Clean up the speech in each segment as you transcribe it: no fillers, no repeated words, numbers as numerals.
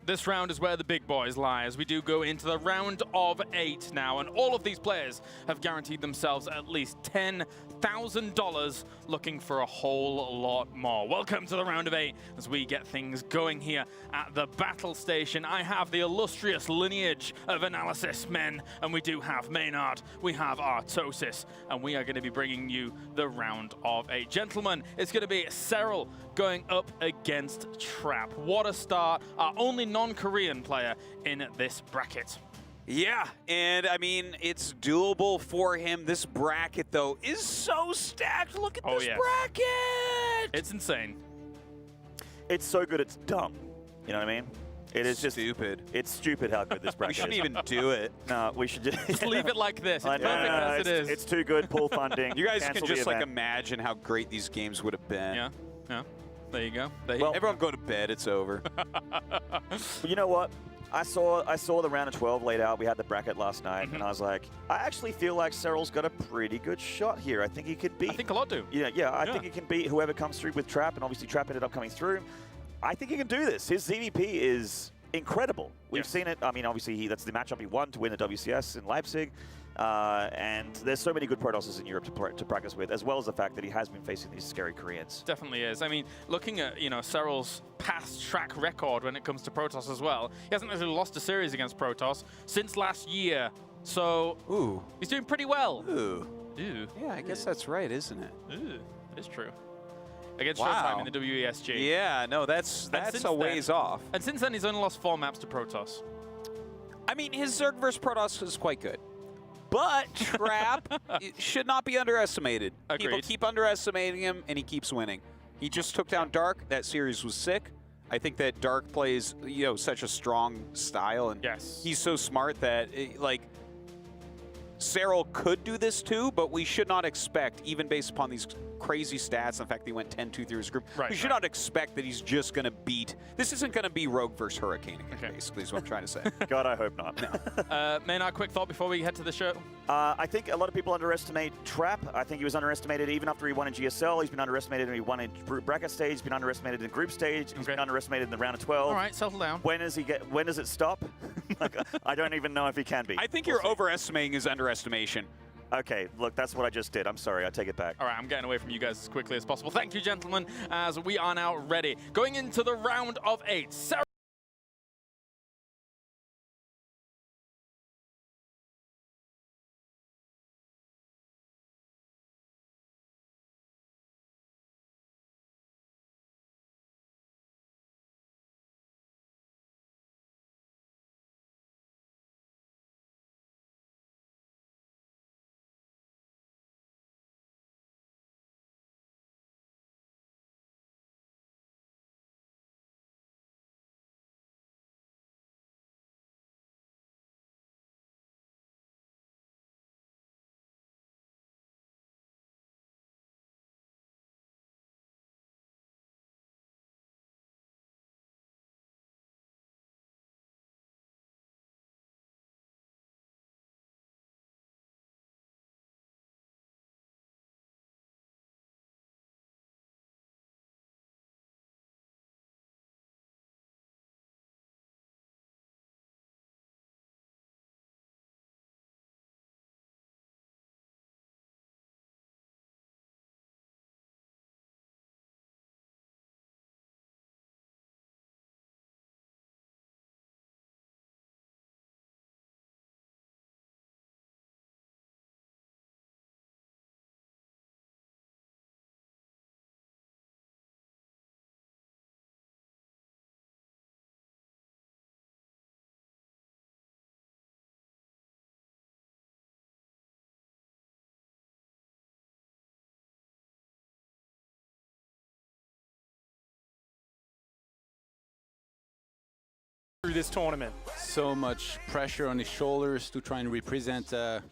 This round is where the big boys lie, as we do go into the round of 8 now, and all of these players have guaranteed themselves at least $10,000, looking for a whole lot more. Welcome to the round of 8 as we get things going here at the battle station. I have the illustrious lineage of analysis men, and we do have Maynard, we have Artosis, and we are going to be bringing you the round of 8. Gentlemen, it's going to be Serral going up against Trap. What a start. Our only non-Korean player in this bracket. Yeah, and I mean, it's doable for him. This bracket, though, is so stacked. Look at this bracket. It's insane. It's so good, it's dumb. You know what I mean? It is just stupid. It's stupid how good this bracket is. We shouldn't even do it. No, we should just leave it like this. It's perfect as it is. It's too good. Pull funding. You guys Cancel can just the like event. imagine how great these games would have been. Yeah, yeah. There you go. Everyone go to bed. It's over. You know what? I saw the round of 12 laid out. We had the bracket last night, and I was like, I actually feel like Serral's got a pretty good shot here. I think he could beat. I think a lot do. Yeah, I think he can beat whoever comes through with Trap, and obviously Trap ended up coming through. I think he can do this. His ZVP is incredible. We've seen it. I mean, obviously, that's the matchup he won to win the WCS in Leipzig. And there's so many good Protosses in Europe to practice with, as well as the fact that he has been facing these scary Koreans. Definitely is. I mean, looking at, Serral's past track record when it comes to Protoss as well, he hasn't actually lost a series against Protoss since last year. So, he's doing pretty well. Ooh. Ooh. Yeah, I guess that's right, isn't it? Ooh, it is true. Against Showtime in the WESG. Yeah, no, that's a ways off. And since then, he's only lost 4 maps to Protoss. I mean, his Zerg versus Protoss is quite good. But Trap should not be underestimated. Agreed. People keep underestimating him, and he keeps winning. He just took down Dark. That series was sick. I think that Dark plays, such a strong style, and he's so smart that, Serral could do this too, but we should not expect, even based upon these crazy stats, the fact that he went 10-2 through his group, we should not expect that he's just going to beat. This isn't going to be Rogue versus Hurricane again, basically, is what I'm trying to say. God, I hope not. No. Maynard, quick thought before we head to the show? I think a lot of people underestimate Trap. I think he was underestimated even after he won in GSL. He's been underestimated when he won in bracket stage. He's been underestimated in group stage. He's been underestimated in the round of 12. All right, settle down. When does it stop? I don't even know if he can be. I think you're overestimating his underestimation. Okay, look, that's what I just did. I'm sorry, I take it back. All right, I'm getting away from you guys as quickly as possible. Thank you, gentlemen, as we are now ready. Going into the round of 8. Serral through this tournament. So much pressure on his shoulders to try and represent, I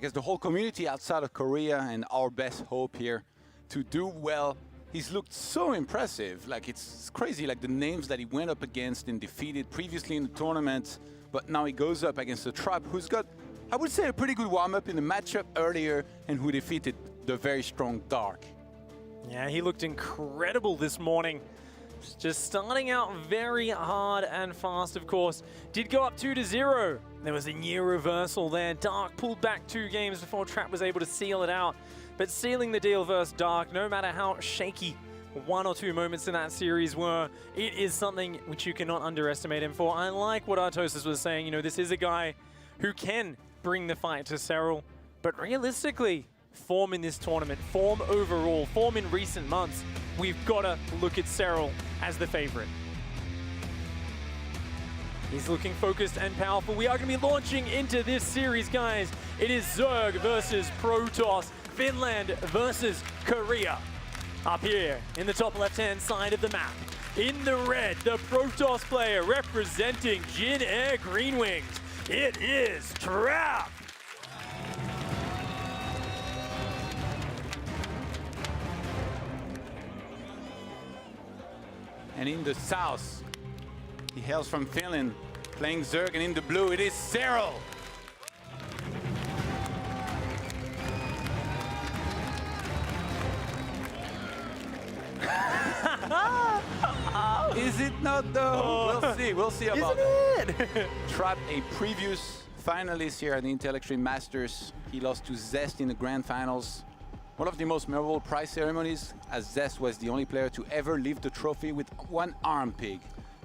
guess, the whole community outside of Korea, and our best hope here to do well. He's looked so impressive. Like, it's crazy, like the names that he went up against and defeated previously in the tournament, but now he goes up against a Trap who's got, I would say, a pretty good warm-up in the matchup earlier, and who defeated the very strong Dark. Yeah, he looked incredible this morning. Just starting out very hard and fast, of course. Did go up 2-0. There was a near reversal there. Dark pulled back 2 games before Trap was able to seal it out. But sealing the deal versus Dark, no matter how shaky 1 or 2 moments in that series were, it is something which you cannot underestimate him for. I like what Artosis was saying. You know, this is a guy who can bring the fight to Serral, but realistically, form in this tournament, form overall, form in recent months, we've got to look at Serral as the favorite. He's looking focused and powerful. We are going to be launching into this series, guys. It is Zerg versus Protoss, Finland versus Korea. Up here in the top left-hand side of the map, in the red, the Protoss player representing Jin Air Green Wings. It is Trap. And in the south, he hails from Finland, playing Zerg, and in the blue, it is Serral. Is it not though? We'll see. We'll see about that. Trap, a previous finalist here at the Intel Extreme Masters. He lost to Zest in the grand finals. One of the most memorable prize ceremonies, as Zest was the only player to ever leave the trophy with 1 arm pig.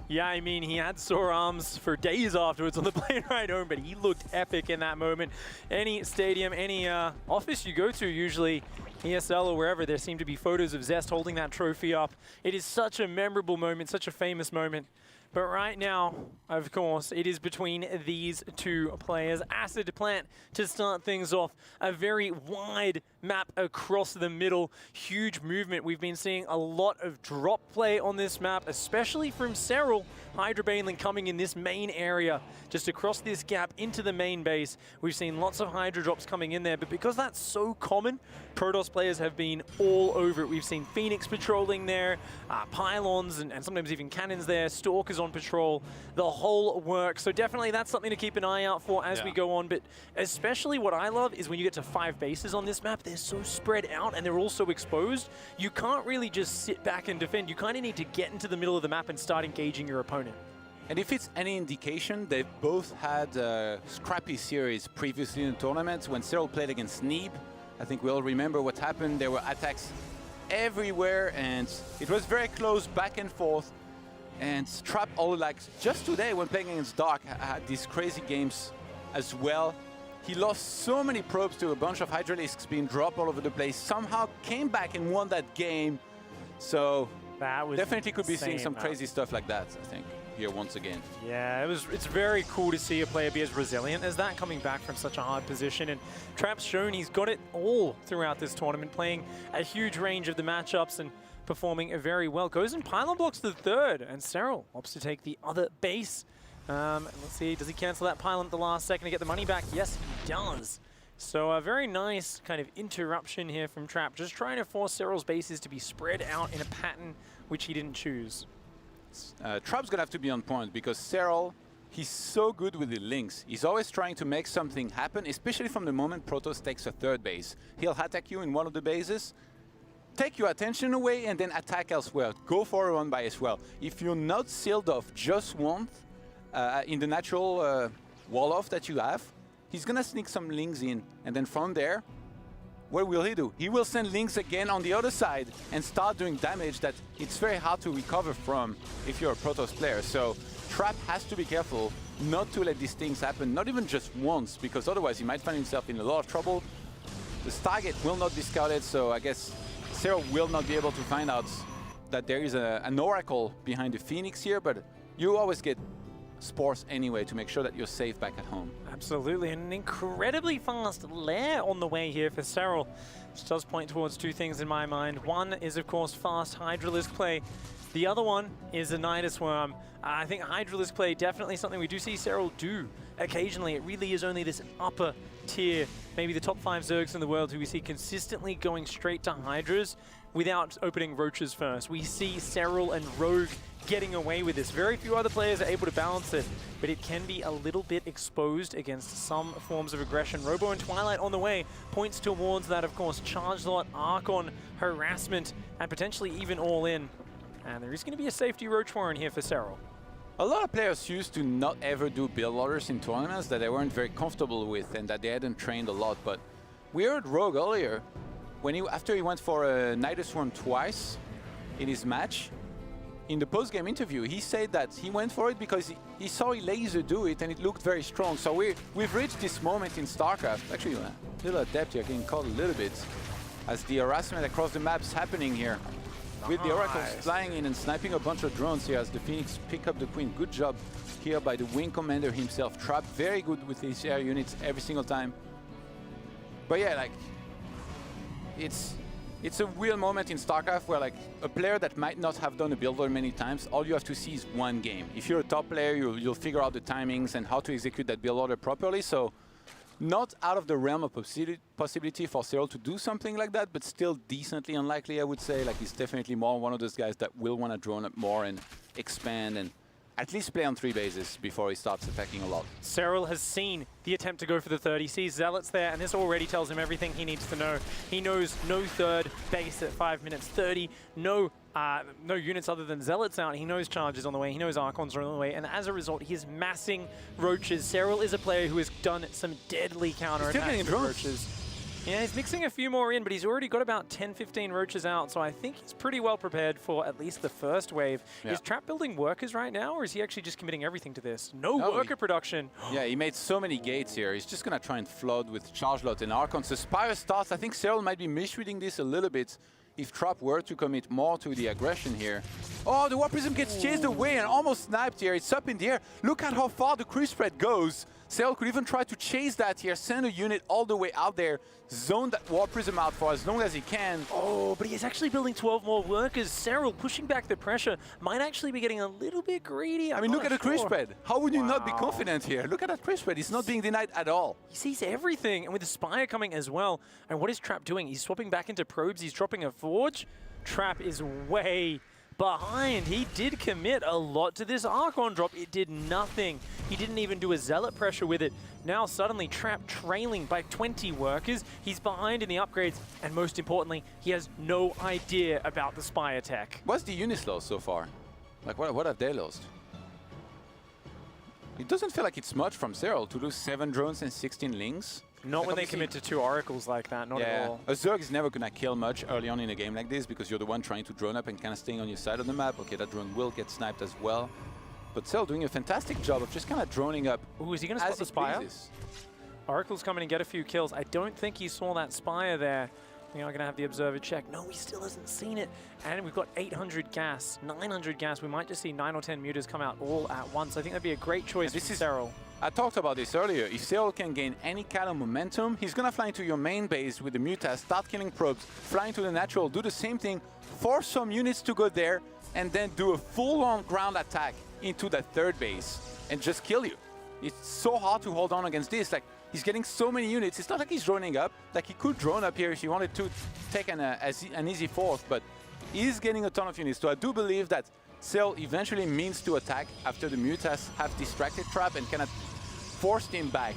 Yeah, I mean, he had sore arms for days afterwards on the plane ride home, but he looked epic in that moment. Any stadium, any office you go to, usually ESL or wherever, there seem to be photos of Zest holding that trophy up. It is such a memorable moment, such a famous moment. But right now, of course, it is between these 2 players. Acid Plant to start things off. A very wide map across the middle. Huge movement. We've been seeing a lot of drop play on this map, especially from Serral. Hydra Baneling coming in this main area, just across this gap into the main base. We've seen lots of Hydra drops coming in there, but because that's so common, Protoss players have been all over it. We've seen Phoenix patrolling there, pylons and sometimes even cannons there, Stalkers on patrol, the whole work. So definitely that's something to keep an eye out for as we go on. But especially what I love is when you get to 5 bases on this map, they're so spread out and they're all so exposed. You can't really just sit back and defend. You kind of need to get into the middle of the map and start engaging your opponent. And if it's any indication, they've both had a scrappy series previously in the tournament. When Serral played against Neeb, I think we all remember what happened. There were attacks everywhere, and it was very close, back and forth. And Trap, like just today when playing against Dark, had these crazy games as well. He lost so many probes to a bunch of Hydralisks being dropped all over the place. Somehow came back and won that game. So that was definitely could be seeing some insane, crazy stuff like that, I think, here once again. Yeah, it's very cool to see a player be as resilient as that, coming back from such a hard position. And Trap's shown he's got it all throughout this tournament, playing a huge range of the matchups and performing very well. Goes and pylon blocks the 3rd, and Serral opts to take the other base. Let's see, does he cancel that pylon at the last second to get the money back? Yes, he does. So a very nice kind of interruption here from Trap, just trying to force Serral's bases to be spread out in a pattern which he didn't choose. Trap's gonna have to be on point because Serral, he's so good with the links. He's always trying to make something happen, especially from the moment Protoss takes a 3rd base. He'll attack you in one of the bases, take your attention away, and then attack elsewhere. Go for a run-by as well. If you're not sealed off just once in the natural wall-off that you have, he's gonna sneak some links in, and then from there, what will he do? He will send links again on the other side and start doing damage that it's very hard to recover from if you're a Protoss player. So Trap has to be careful not to let these things happen, not even just once, because otherwise he might find himself in a lot of trouble. The Stargate will not be scouted, so I guess Serral will not be able to find out that there is an oracle behind the Phoenix here, but you always get spores anyway to make sure that you're safe back at home. Absolutely, and an incredibly fast lair on the way here for Serral, which does point towards 2 things in my mind. One is, of course, fast Hydralisk play. The other one is a Nidus Worm. I think Hydralisk play, definitely something we do see Serral do occasionally. It really is only this upper tier, maybe the top 5 Zergs in the world who we see consistently going straight to Hydras without opening Roaches first. We see Serral and Rogue getting away with this. Very few other players are able to balance it, but it can be a little bit exposed against some forms of aggression. Robo and Twilight on the way points towards that, of course. Charge Lot, Archon, Harassment, and potentially even All In. And there is going to be a safety Roach Warren here for Serral. A lot of players used to not ever do build orders in tournaments that they weren't very comfortable with and that they hadn't trained a lot. But we heard Rogue earlier, when after he went for a Nidus Swarm twice in his match, in the post-game interview, he said that he went for it because he saw Laser do it and it looked very strong. So we've reached this moment in StarCraft. Actually, a little adept here, getting caught a little bit as the harassment across the map's happening here. With the Oracles flying in and sniping a bunch of drones here as the Phoenix pick up the Queen. Good job here by the Wing Commander himself. Trap very good with his air units every single time. But yeah, like, it's a real moment in StarCraft where like a player that might not have done a build order many times, all you have to see is one game. If you're a top player, you'll figure out the timings and how to execute that build order properly. So not out of the realm of possibility for Serral to do something like that, but still decently unlikely, I would say. Like, he's definitely more one of those guys that will want to drone up more and expand and at least play on 3 bases before he starts attacking a lot. Serral has seen the attempt to go for the third. He sees Zealots there, and this already tells him everything he needs to know. He knows no third base at 5 minutes 30, no units other than Zealots out. He knows charges on the way, he knows Archons are on the way, and as a result, he is massing Roaches. Serral is a player who has done some deadly counterattacks with Roaches. Yeah, he's mixing a few more in, but he's already got about 10-15 Roaches out, so I think he's pretty well prepared for at least the first wave. Yeah. Is Trap building workers right now, or is he actually just committing everything to this? No worker production. Yeah, he made so many gates here. He's just going to try and flood with Charge Lot and Archons. The Spire starts. I think Serral might be misreading this a little bit if Trap were to commit more to the aggression here. Oh, the Warp Prism gets chased away and almost sniped here. It's up in the air. Look at how far the creep spread goes. Serral could even try to chase that here, send a unit all the way out there, zone that Warp Prism out for as long as he can. Oh, but he's actually building 12 more workers. Serral pushing back the pressure might actually be getting a little bit greedy. I mean, look at the creep spread. How would you not be confident here? Look at that creep spread. He's not being denied at all. He sees everything, and with the Spire coming as well. And what is Trap doing? He's swapping back into probes. He's dropping a Forge. Trap is way behind. He did commit a lot to this Archon drop. It did nothing. He didn't even do a Zealot pressure with it. Now suddenly Trap trailing by 20 workers. He's behind in the upgrades, and most importantly, he has no idea about the Spire tech. What's the units lost so far? Like, what have they lost? It doesn't feel like it's much from Serral to lose 7 drones and 16 Lings. Not like when they commit to 2 Oracles like that, not at all. A Zerg is never going to kill much early on in a game like this because you're the one trying to drone up and kind of staying on your side of the map. Okay, that drone will get sniped as well. But Serral doing a fantastic job of just kind of droning up. Ooh, is he going to spot the Spire? Oracle's coming and get a few kills. I don't think he saw that Spire there. We are going to have the Observer check. No, he still hasn't seen it. And we've got 800 gas, 900 gas. We might just see 9 or 10 Mutas come out all at once. I think that'd be a great choice for Serral. I talked about this earlier. If Serral can gain any kind of momentum, he's going to fly into your main base with the Mutas, start killing probes, fly into the natural, do the same thing, force some units to go there, and then do a full-on ground attack into that third base and just kill you. It's so hard to hold on against this. Like, he's getting so many units. It's not like he's droning up. Like, he could drone up here if he wanted to take an easy fourth, but he's getting a ton of units. So I do believe that Serral eventually means to attack after the Mutas have distracted Trap and cannot force him back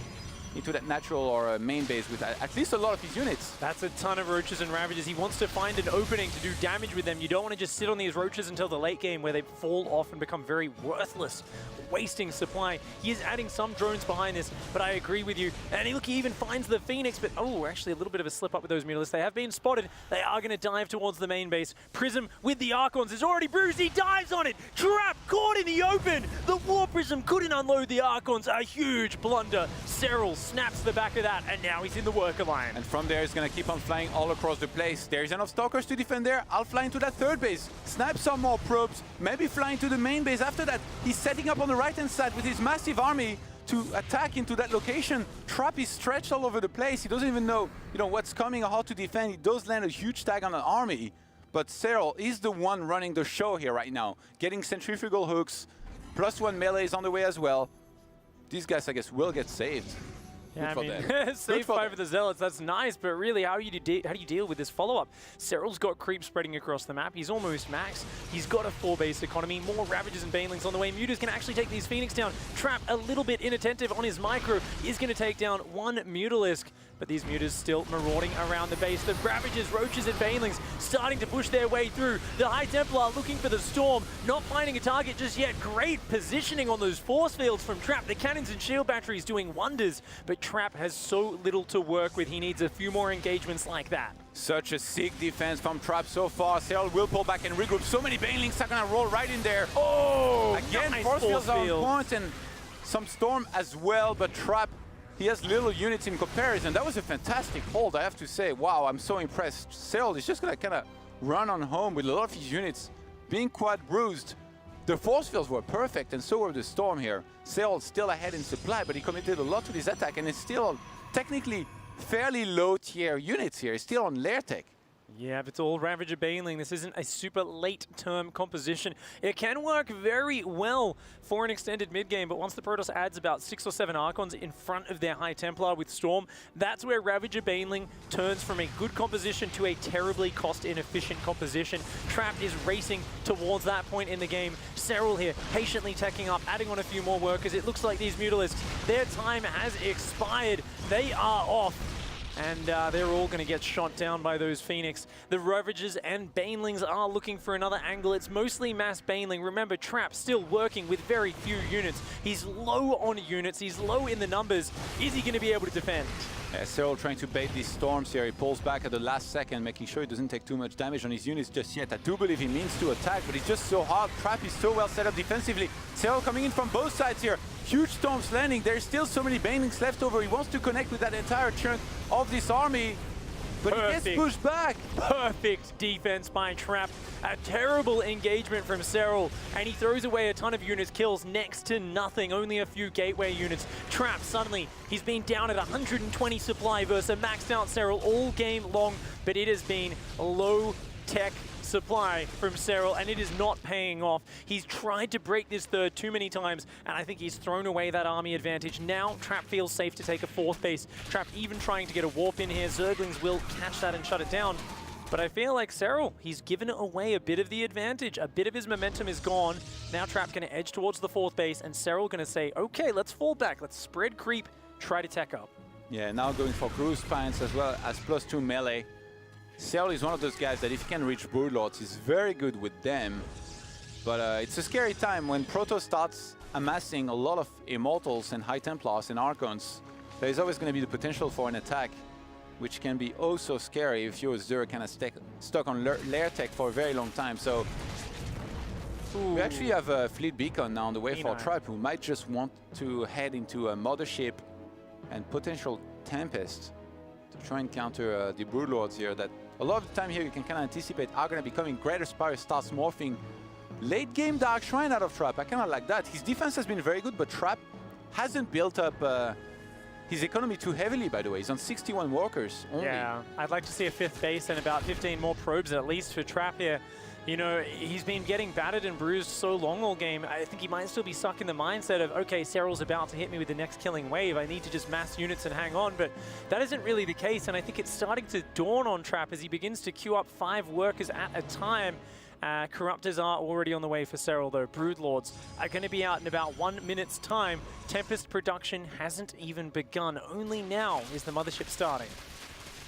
into that natural or main base with at least a lot of his units. That's a ton of Roaches and Ravages. He wants to find an opening to do damage with them. You don't want to just sit on these Roaches until the late game where they fall off and become very worthless, wasting supply. He is adding some drones behind this, but I agree with you. And look, he even finds the Phoenix, but actually a little bit of a slip up with those Mutalisks. They have been spotted. They are going to dive towards the main base. Prism with the Archons is already bruised. He dives on it. Trap caught in the open. The War Prism couldn't unload the Archons. A huge blunder. Serral snaps the back of that, and now he's in the worker line. And from there, he's going to keep on flying all across the place. There's enough Stalkers to defend there. I'll fly into that third base, snipe some more probes, maybe fly into the main base. After that, he's setting up on the right-hand side with his massive army to attack into that location. Trap is stretched all over the place. He doesn't even know, what's coming or how to defend. He does land a huge tag on an army, but Serral is the one running the show here right now, getting centrifugal hooks, +1 melee is on the way as well. These guys, I guess, will get saved. Yeah, I mean, save 5 of the Zealots, that's nice, but really, how do you deal with this follow-up? Serral's got creep spreading across the map. He's almost max. He's got a 4-base economy, more Ravages and Banelings on the way. Mutas can actually take these Phoenix down. Trap, a little bit inattentive on his micro, is going to take down 1 Mutalisk. but these mutas still marauding around the base. The Ravagers, Roaches, and Banelings starting to push their way through. The High Templar looking for the Storm, not finding a target just yet. Great positioning on those force fields from Trap. The cannons and shield batteries doing wonders, but Trap has so little to work with. He needs a few more engagements like that. Such a sick defense from Trap so far. Serral will pull back and regroup. So many Banelings are gonna roll right in there. Oh, again, nice force fields are on field. point and some Storm as well, but Trap, he has little units in comparison. That was a fantastic hold, I have to say. Wow, I'm so impressed. Serral is just gonna kind of run on home with a lot of his units being quite bruised. The force fields were perfect, and so were the Storm here. Serral still ahead in supply, but he committed a lot to this attack, and it's still technically fairly low tier units here. He's still on lair tech. Yeah, but it's all Ravager Baneling. This isn't a super late-term composition. It can work very well for an extended mid-game, but once the Protoss adds about 6 or 7 Archons in front of their High Templar with Storm, that's where Ravager Baneling turns from a good composition to a terribly cost-inefficient composition. Trap is racing towards that point in the game. Serral here, patiently teching up, adding on a few more workers. It looks like these Mutalisks, their time has expired. They are off. And they're all going to get shot down by those Phoenix. The Ravagers and Banelings are looking for another angle. It's mostly mass Baneling. Remember, Trap still working with very few units. He's low on units. He's low in the numbers. Is he going to be able to defend? Yeah, Serral trying to bait these Storms here. He pulls back at the last second, making sure he doesn't take too much damage on his units just yet. I do believe he means to attack, but he's just so hard. Trap is so well set up defensively. Serral coming in from both sides here. Huge Storms landing. There's still so many Banelings left over. He wants to connect with that entire chunk of this army, but he gets pushed back. Perfect defense by Trap. A terrible engagement from Serral, and he throws away a ton of units, kills next to nothing, only a few gateway units. Trap, suddenly, he's been down at 120 supply versus a maxed out Serral all game long, but it has been low-tech supply from Serral, and it is not paying off. He's tried to break this third too many times, and I think he's thrown away that army advantage. Now Trap feels safe to take a fourth base. Trap even trying to get a warp in here. Zerglings will catch that and shut it down. But I feel like Serral, he's given away a bit of the advantage. A bit of his momentum is gone. Now Trap going to edge towards the fourth base, and Serral going to say, okay, let's fall back. Let's spread creep, try to tech up. Yeah, now going for Cruise Spines as well as +2 melee. Serral is one of those guys that if he can reach Broodlords, he's very good with them. But it's a scary time when Protoss starts amassing a lot of Immortals and High Templars and Archons. There's always going to be the potential for an attack, which can be oh so scary if you're Zer kind of stuck on lair tech for a very long time. So we actually have a Fleet Beacon now on the way for Trap, who might just want to head into a Mothership and potential Tempest to try and counter the Broodlords here that a lot of the time here you can kind of anticipate are going to be coming. Greater Spire starts morphing. Late game Dark Shrine out of Trap. I kind of like that. His defense has been very good, but Trap hasn't built up his economy too heavily, by the way. He's on 61 workers only. Yeah, I'd like to see a fifth base and about 15 more probes at least for Trap here. You know, he's been getting battered and bruised so long all game. I think he might still be stuck in the mindset of, okay, Serral's about to hit me with the next killing wave. I need to just mass units and hang on. But that isn't really the case. And I think it's starting to dawn on Trap as he begins to queue up 5 workers at a time. Corruptors are already on the way for Serral, though. Broodlords are going to be out in about 1 minute's time. Tempest production hasn't even begun. Only now is the Mothership starting.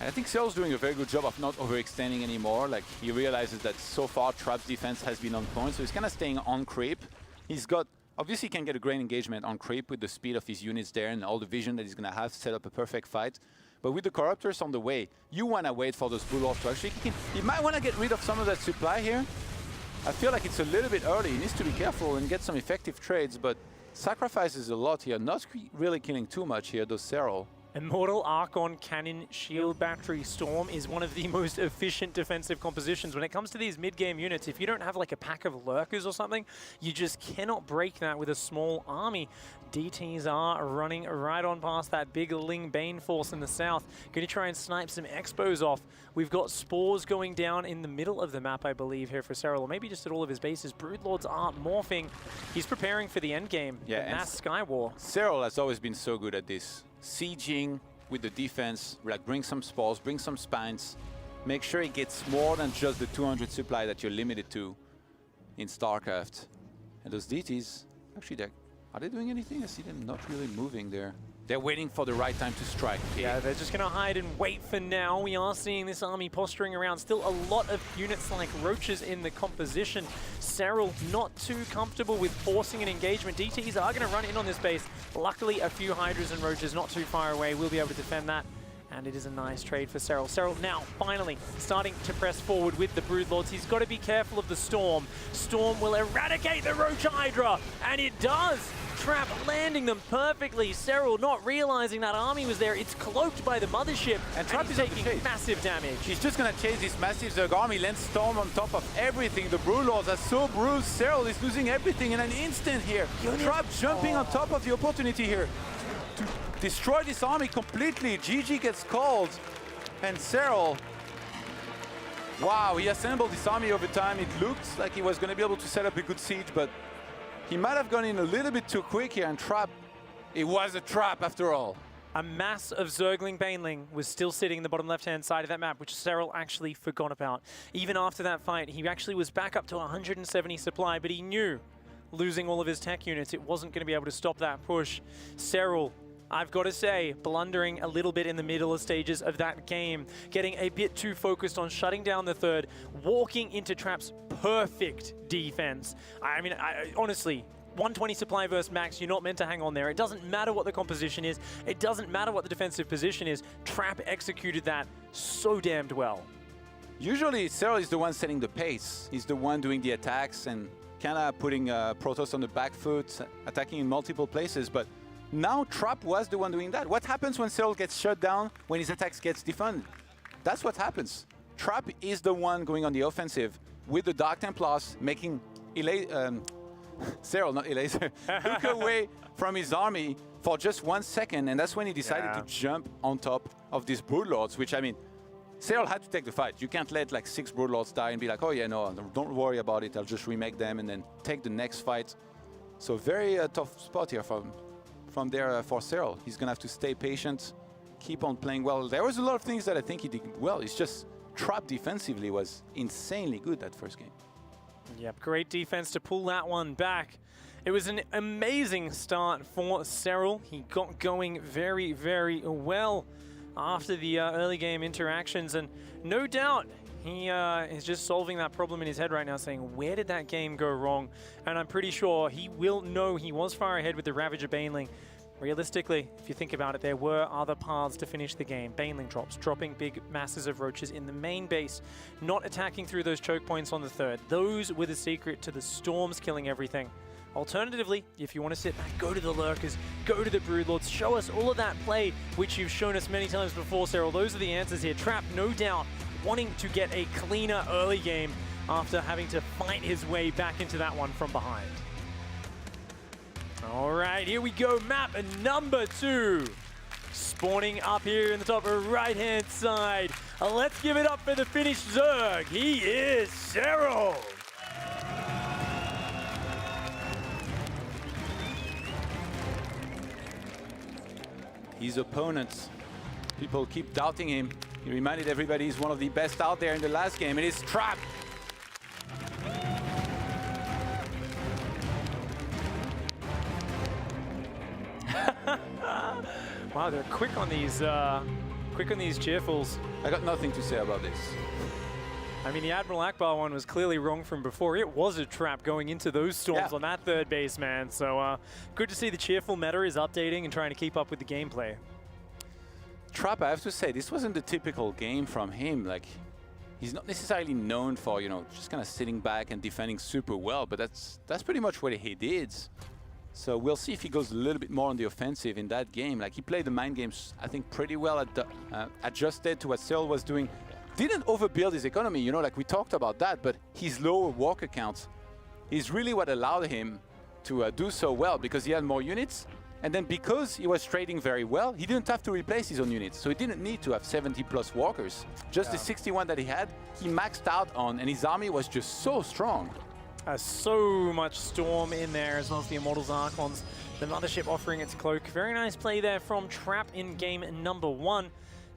I think Serral's doing a very good job of not overextending anymore. Like, he realizes that so far Trap's defense has been on point, so he's kind of staying on creep. He's got, obviously he can get a great engagement on creep with the speed of his units there and all the vision that he's going to have to set up a perfect fight. But with the Corruptors on the way, you want to wait for those Broodlords to actually kick in. He might want to get rid of some of that supply here. I feel like it's a little bit early. He needs to be careful and get some effective trades, but sacrifices a lot here. Not really killing too much here, though, Serral. Immortal Archon Cannon Shield Battery Storm is one of the most efficient defensive compositions. When it comes to these mid-game units, if you don't have like a pack of lurkers or something, you just cannot break that with a small army. DTs are running right on past that big Ling Bane force in the south. Going to try and snipe some Expos off. We've got Spores going down in the middle of the map, I believe, here for Serral, or maybe just at all of his bases. Broodlords are morphing. He's preparing for the end game, the mass Skywar. Serral has always been so good at this. Sieging with the defense, like bring some Spores, bring some Spines, make sure he gets more than just the 200 supply that you're limited to in StarCraft. And those DTs, actually, are they doing anything? I see them not really moving there. They're waiting for the right time to strike. Yeah, they're just going to hide and wait for now. We are seeing this army posturing around. Still a lot of units like roaches in the composition. Serral not too comfortable with forcing an engagement. DTs are going to run in on this base. Luckily, a few Hydras and roaches not too far away will be able to defend that. And it is a nice trade for Serral. Serral now, finally, starting to press forward with the Broodlords. He's got to be careful of the Storm. Storm will eradicate the Roach Hydra, and it does! Trap landing them perfectly. Serral not realizing that army was there. It's cloaked by the Mothership, and Trap is taking massive damage. He's just going to chase this massive Zerg army, lands Storm on top of everything. The Broodlords are so bruised. Serral is losing everything in an instant here. Trap jumping on top of the opportunity here to destroy this army completely. GG gets called, and Serral, wow, he assembled this army over time. It looked like he was going to be able to set up a good siege, but he might have gone in a little bit too quick here, and Trap, it was a trap after all. A mass of Zergling Baneling was still sitting in the bottom left-hand side of that map, which Serral actually forgot about. Even after that fight, he actually was back up to 170 supply, but he knew, losing all of his tech units, it wasn't going to be able to stop that push. Serral, I've got to say, blundering a little bit in the middle stages of that game, getting a bit too focused on shutting down the third, walking into Trap's perfect defense. I mean, honestly, 120 supply versus max, you're not meant to hang on there. It doesn't matter what the composition is. It doesn't matter what the defensive position is. Trap executed that so damned well. Usually, Serral is the one setting the pace. He's the one doing the attacks and kind of putting Protoss on the back foot, attacking in multiple places, but now Trap was the one doing that. What happens when Serral gets shut down, when his attacks gets defunded? That's what happens. Trap is the one going on the offensive with the Dark Templars, making Serral, not Elaser, look away from his army for just 1 second, and that's when he decided to jump on top of these Broodlords, which, I mean, Serral had to take the fight. You can't let like 6 Broodlords die and be like, oh yeah, no, don't worry about it, I'll just remake them and then take the next fight. So very tough spot here from there for Serral. He's going to have to stay patient, keep on playing well. There was a lot of things that I think he did well. It's just Trap defensively was insanely good that first game. Yep, great defense to pull that one back. It was an amazing start for Serral. He got going very, very well after the early game interactions, and no doubt he is just solving that problem in his head right now, saying, where did that game go wrong? And I'm pretty sure he will know he was far ahead with the Ravager Baneling. Realistically, if you think about it, there were other paths to finish the game. Baneling drops, dropping big masses of roaches in the main base, not attacking through those choke points on the third. Those were the secret to the Storms killing everything. Alternatively, if you want to sit back, go to the Lurkers, go to the Broodlords, show us all of that play, which you've shown us many times before, Serral. Those are the answers here. Trap, no doubt, wanting to get a cleaner early game after having to fight his way back into that one from behind. All right, here we go. Map number 2. Spawning up here in the top right-hand side. Let's give it up for the Finnish Zerg. He is Serral. His opponents, people keep doubting him. He reminded everybody he's one of the best out there in the last game. It is Trap. Wow, they're quick on these cheerfuls. I got nothing to say about this. I mean, the Admiral Akbar one was clearly wrong from before. It was a trap going into those storms on that third base, man. So good to see the cheerful meta is updating and trying to keep up with the gameplay. Trap, I have to say, this wasn't the typical game from him. Like, he's not necessarily known for, you know, just kind of sitting back and defending super well, but that's pretty much what he did. So we'll see if he goes a little bit more on the offensive in that game. Like, he played the mind games, I think, pretty well, adjusted to what Serral was doing. Didn't overbuild his economy, you know, like we talked about that, but his lower walker counts is really what allowed him to do so well, because he had more units. And then because he was trading very well, he didn't have to replace his own units. So he didn't need to have 70 plus walkers. Just the 61 that he had, he maxed out on, and his army was just so strong. So much Storm in there, as well as the Immortals Archons. The Mothership offering its cloak. Very nice play there from Trap in game number 1.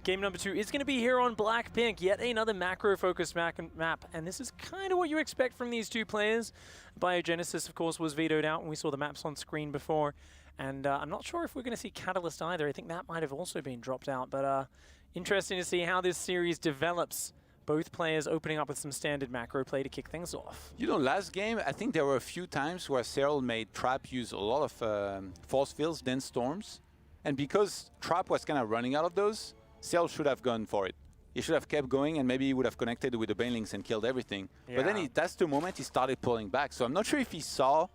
Game number 2 is going to be here on Blackpink, yet another macro-focused map, and this is kind of what you expect from these two players. Biogenesis, of course, was vetoed out, and we saw the maps on screen before. And I'm not sure if we're going to see Catalyst either. I think that might have also been dropped out. But interesting to see how this series develops. Both players opening up with some standard macro play to kick things off. You know, last game, I think there were a few times where Serral made Trap use a lot of force fields, then storms. And because Trap was kind of running out of those, Serral should have gone for it. He should have kept going, and maybe he would have connected with the Banelings and killed everything. Yeah. But then that's the moment he started pulling back. So I'm not sure if he saw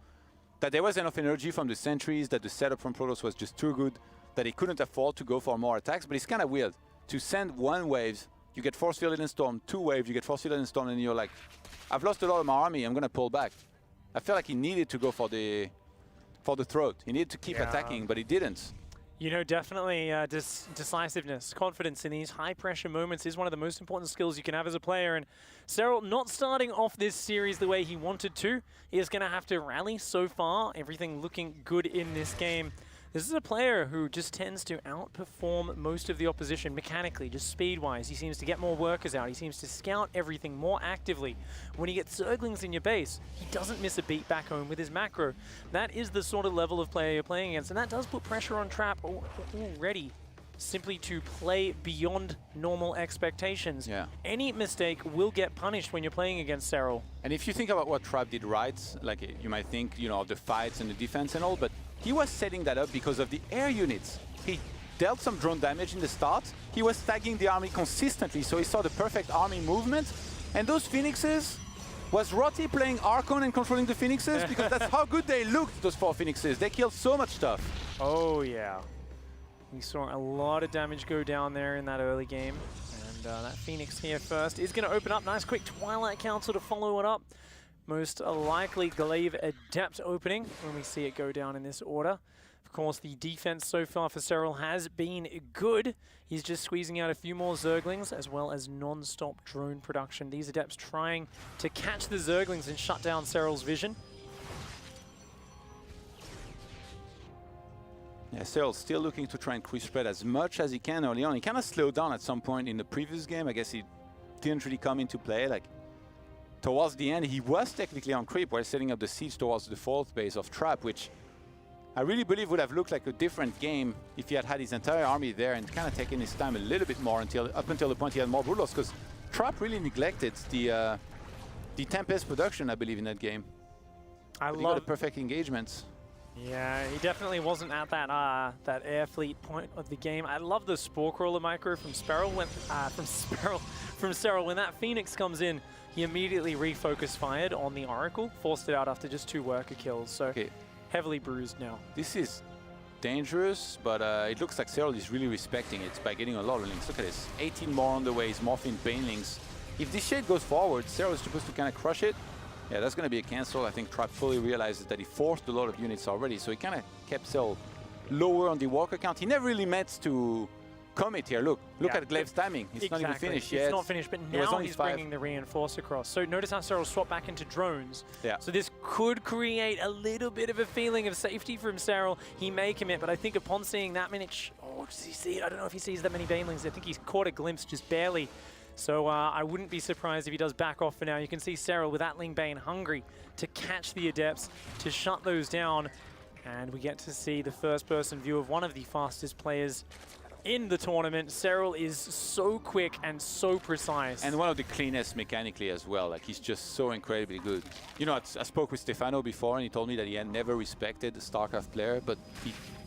that there was enough energy from the sentries, that the setup from Protoss was just too good, that he couldn't afford to go for more attacks. But it's kind of weird to send one wave. You get force fielded in storm, 2 waves, you get force fielded in storm, and you're like, I've lost a lot of my army, I'm gonna pull back. I felt like he needed to go for the throat. He needed to keep attacking, but he didn't. You know, definitely decisiveness, confidence in these high-pressure moments is one of the most important skills you can have as a player. And Serral not starting off this series the way he wanted to. He is going to have to rally so far. Everything looking good in this game. This is a player who just tends to outperform most of the opposition mechanically, just speed-wise. He seems to get more workers out. He seems to scout everything more actively. When you get Zerglings in your base, he doesn't miss a beat back home with his macro. That is the sort of level of player you're playing against, and that does put pressure on Trap already, simply to play beyond normal expectations. Yeah. Any mistake will get punished when you're playing against Serral. And if you think about what Trap did right, like you might think, you know, of the fights and the defense and all, but he was setting that up because of the air units. He dealt some drone damage in the start. He was tagging the army consistently, so he saw the perfect army movement. And those Phoenixes, was Rotti playing Archon and controlling the Phoenixes? Because that's how good they looked, those 4 Phoenixes. They killed so much stuff. Oh, yeah. We saw a lot of damage go down there in that early game. And that Phoenix here first is going to open up. Nice quick Twilight Council to follow it up. Most likely Glaive Adept opening when we see it go down in this order. Of course, the defense so far for Serral has been good. He's just squeezing out a few more Zerglings as well as non-stop drone production. These Adepts trying to catch the Zerglings and shut down Serral's vision. Yeah, Serral's still looking to try and creep spread as much as he can early on. He kind of slowed down at some point in the previous game. I guess he didn't really come into play. Like, towards the end, he was technically on creep while setting up the siege towards the 4th base of Trap, which I really believe would have looked like a different game if he had had his entire army there and kind of taken his time a little bit more up until the point he had more Brewlers, because Trap really neglected the Tempest production, I believe, in that game. He got a perfect engagement. Yeah, he definitely wasn't at that air fleet point of the game. I love the Spore Crawler micro from Serral when that Phoenix comes in. He immediately refocus fired on the Oracle, forced it out after just 2 worker kills, so heavily bruised now. This is dangerous, but it looks like Serral is really respecting it by getting a lot of links. Look at this, 18 more on the way, he's morphing Banelings. If this shade goes forward, Serral is supposed to kind of crush it. Yeah, that's going to be a cancel. I think Trap fully realizes that he forced a lot of units already, so he kind of kept Serral lower on the walker count. He never really meant to commit here. Look at Glaive's timing. It's not even finished yet. It's not finished, but now he's bringing the reinforce across. So notice how Serral swapped back into drones. Yeah. So this could create a little bit of a feeling of safety from Serral. He may commit, but I think upon seeing that many, does he see it? I don't know if he sees that many Banelings. I think he's caught a glimpse just barely. So I wouldn't be surprised if he does back off for now. You can see Serral with Atling Bane hungry to catch the Adepts, to shut those down. And we get to see the first-person view of one of the fastest players in the tournament. Serral is so quick and so precise. And one of the cleanest mechanically as well. Like, he's just so incredibly good. You know, I spoke with Stefano before, and he told me that he had never respected the StarCraft player, but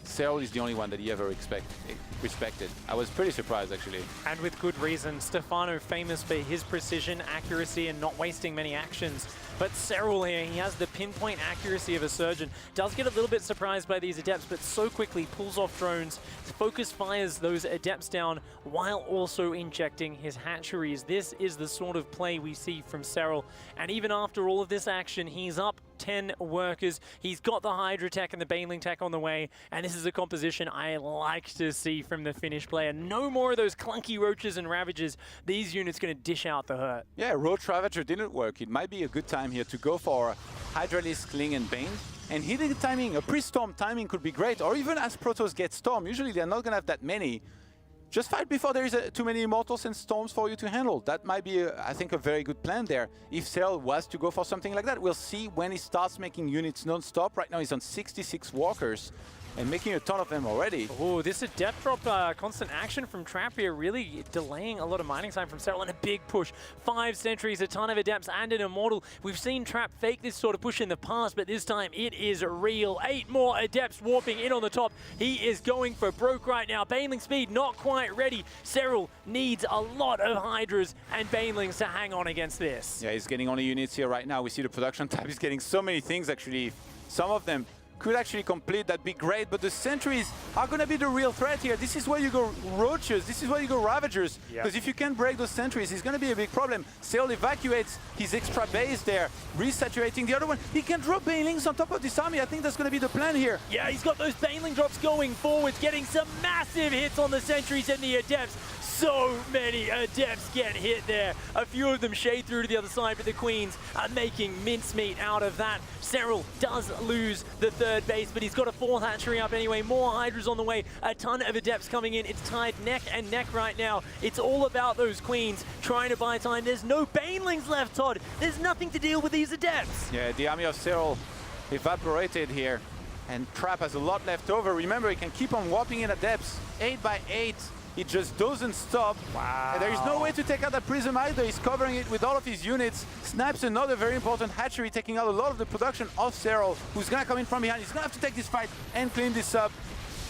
Serral is the only one that he ever respected. I was pretty surprised, actually. And with good reason. Stefano famous for his precision, accuracy, and not wasting many actions. But Serral here, he has the pinpoint accuracy of a surgeon. Does get a little bit surprised by these Adepts, but so quickly pulls off drones, focus fires those Adepts down while also injecting his hatcheries. This is the sort of play we see from Serral. And even after all of this action, he's up 10 workers. He's got the Hydra tech and the Baneling tech on the way, and this is a composition I like to see from the Finnish player. No more of those clunky Roaches and Ravagers. These units going to dish out the hurt. Yeah, Roach Ravager didn't work. It might be a good time here to go for Hydralisk, Kling, and Bane. And hitting the timing, a pre-storm timing could be great, or even as Protoss get storm. Usually they're not going to have that many. Just fight before there is too many Immortals and Storms for you to handle. That might be, I think, a very good plan there. If Serral was to go for something like that, we'll see when he starts making units non-stop. Right now he's on 66 walkers. and making a ton of them already. Oh, this Adept drop, constant action from Trap here, really delaying a lot of mining time from Serral, and a big push. 5 sentries, a ton of Adepts, and an Immortal. We've seen Trap fake this sort of push in the past, but this time it is real. 8 more Adepts warping in on the top. He is going for broke right now. Baneling speed not quite ready. Serral needs a lot of Hydras and Banelings to hang on against this. Yeah, he's getting only units here right now. We see the production tab is getting so many things actually. Some of them could actually complete, that'd be great, but the sentries are going to be the real threat here. This is where you go Roaches, this is where you go Ravagers, because if you can't break those sentries, it's going to be a big problem. Serral evacuates his extra base there, resaturating the other one. He can drop Banelings on top of this army. I think that's going to be the plan here. Yeah, he's got those Baneling drops going forwards, getting some massive hits on the sentries and the Adepts. So many Adepts get hit there. A few of them shade through to the other side, but the Queens are making mincemeat out of that. Serral does lose the 3rd base, but he's got a 4th hatchery up anyway. More Hydras on the way. A ton of Adepts coming in. It's tied neck and neck right now. It's all about those Queens trying to buy time. There's no Banelings left, Todd. There's nothing to deal with these Adepts. Yeah, the army of Serral evaporated here, and Trap has a lot left over. Remember, he can keep on warping in Adepts. 8 by 8. It just doesn't stop. Wow. And there is no way to take out that Prism either. He's covering it with all of his units. Snaps another very important hatchery, taking out a lot of the production of Serral, who's going to come in from behind. He's going to have to take this fight and clean this up.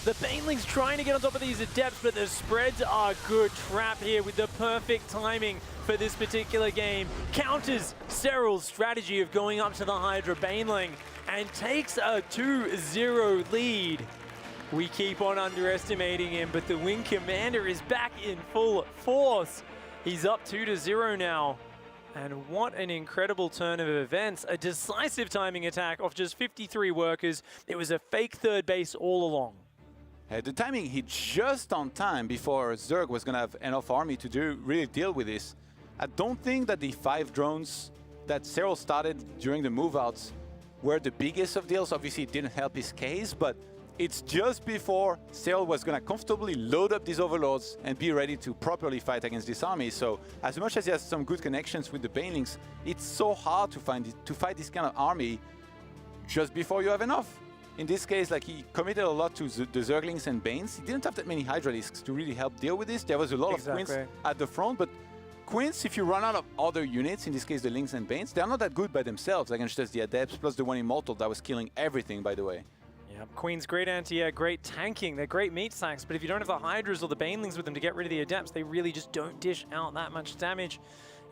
The Banelings trying to get on top of these Adepts, but the spreads are good. Trap here with the perfect timing for this particular game. Counters Serral's strategy of going up to the Hydra Baneling and takes a 2-0 lead. We keep on underestimating him, but the Wing Commander is back in full force. He's up 2-0 now. And what an incredible turn of events. A decisive timing attack off just 53 workers. It was a fake 3rd base all along. The timing hit just on time before Zerg was going to have enough army to really deal with this. I don't think that the 5 drones that Serral started during the move-outs were the biggest of deals. Obviously, it didn't help his case, but it's just before Serral was going to comfortably load up these Overlords and be ready to properly fight against this army. So as much as he has some good connections with the Banelings, it's so hard to fight this kind of army just before you have enough. In this case, like, he committed a lot to the Zerglings and Banes. He didn't have that many Hydralisks to really help deal with this. There was a lot of Queens at the front, but Queens, if you run out of other units, in this case the Lings and Banes, they're not that good by themselves against just the Adepts, plus the one Immortal that was killing everything, by the way. Queen's great anti-air, great tanking, they're great meat sacks, but if you don't have the Hydras or the Banelings with them to get rid of the Adepts, they really just don't dish out that much damage.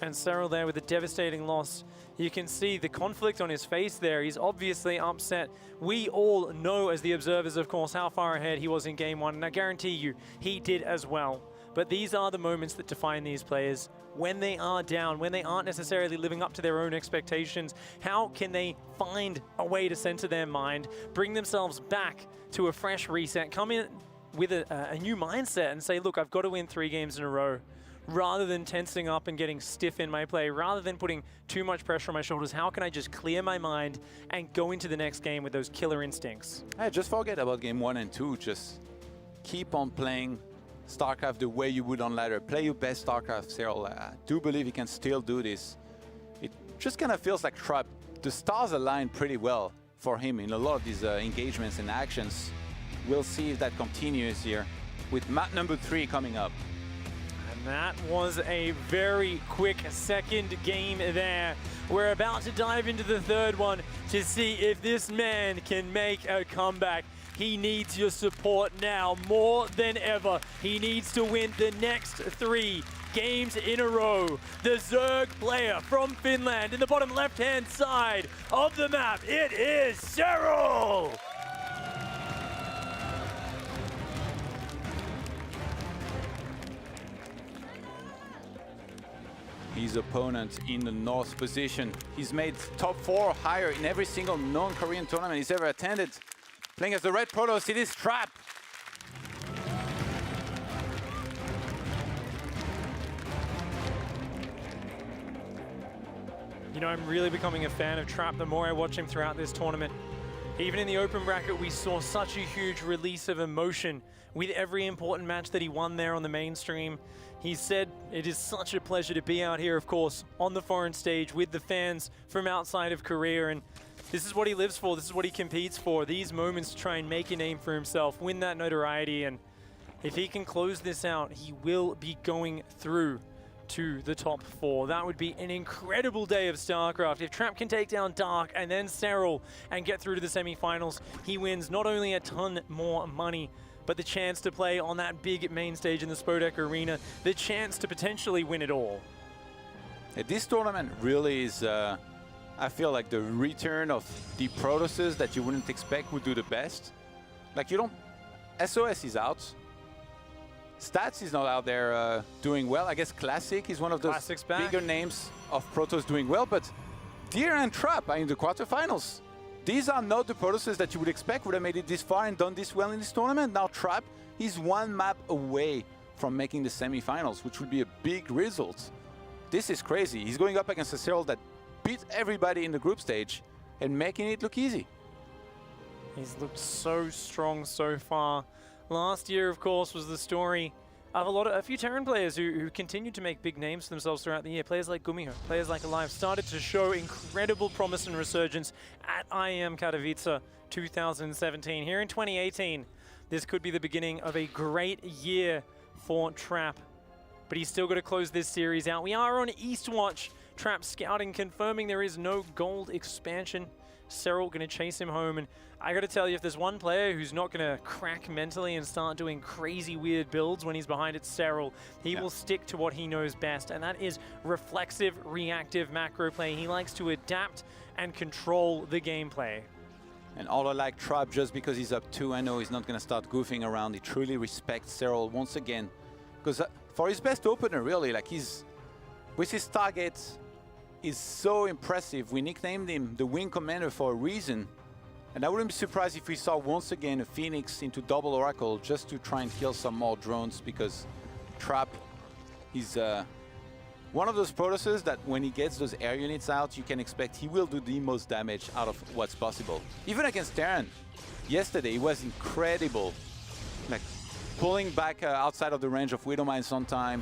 And Serral there with a devastating loss. You can see the conflict on his face there. He's obviously upset. We all know as the observers, of course, how far ahead he was in game 1, and I guarantee you, he did as well. But these are the moments that define these players. When they are down, when they aren't necessarily living up to their own expectations, how can they find a way to center their mind, bring themselves back to a fresh reset, come in with a new mindset and say, look, I've got to win 3 games in a row. Rather than tensing up and getting stiff in my play, rather than putting too much pressure on my shoulders, how can I just clear my mind and go into the next game with those killer instincts? Hey, just forget about game 1 and 2. Just keep on playing StarCraft the way you would on ladder. Play your best StarCraft, Serral. I do believe he can still do this. It just kind of feels like Trap. The stars align pretty well for him in a lot of these engagements and actions. We'll see if that continues here with map number 3 coming up. And that was a very quick second game there. We're about to dive into the 3rd one to see if this man can make a comeback. He needs your support now more than ever. He needs to win the next 3 games in a row. The Zerg player from Finland in the bottom left-hand side of the map. It is Serral! His opponent in the North position. He's made top 4 or higher in every single non-Korean tournament he's ever attended. Playing as the Red Protoss, it is Trap. You know, I'm really becoming a fan of Trap the more I watch him throughout this tournament. Even in the open bracket, we saw such a huge release of emotion with every important match that he won there on the mainstream. He said, it is such a pleasure to be out here, of course, on the foreign stage with the fans from outside of Korea. And This is what he lives for. This is what he competes for. These moments to try and make a name for himself, win that notoriety, and if he can close this out, he will be going through to the top 4. That would be an incredible day of StarCraft. If Trap can take down Dark and then Serral and get through to the semifinals, he wins not only a ton more money, but the chance to play on that big main stage in the Spodek Arena, the chance to potentially win it all. This tournament really is, I feel like the return of the Protosses that you wouldn't expect would do the best. Like you don't, SOS is out. Stats is not out there doing well. I guess Classic is one of those bigger names of Protoss doing well, but Deer and Trap are in the quarterfinals. These are not the Protosses that you would expect would have made it this far and done this well in this tournament. Now Trap is one map away from making the semifinals, which would be a big result. This is crazy. He's going up against a Serral that beat everybody in the group stage and making it look easy. He's looked so strong so far. Last year, of course, was the story of a few Terran players who continued to make big names for themselves throughout the year. Players like Gumiho, players like Alive started to show incredible promise and resurgence at IEM Katowice 2017. Here in 2018, this could be the beginning of a great year for Trap. But he's still got to close this series out. We are on Eastwatch. Trap scouting, confirming there is no gold expansion. Serral going to chase him home, and I got to tell you, if there's one player who's not going to crack mentally and start doing crazy weird builds when he's behind it, Serral. He will stick to what he knows best, and that is reflexive, reactive macro play. He likes to adapt and control the gameplay. And all I like Trap, just because he's up 2, I know he's not going to start goofing around. He truly respects Serral once again, because for his best opener, really, like with his target is so impressive. We nicknamed him the Wing Commander for a reason. And I wouldn't be surprised if we saw once again a Phoenix into double Oracle just to try and kill some more drones, because Trap is one of those Protosses that when he gets those air units out, you can expect he will do the most damage out of what's possible. Even against Terran, yesterday he was incredible. Like pulling back outside of the range of Widow Mines on time,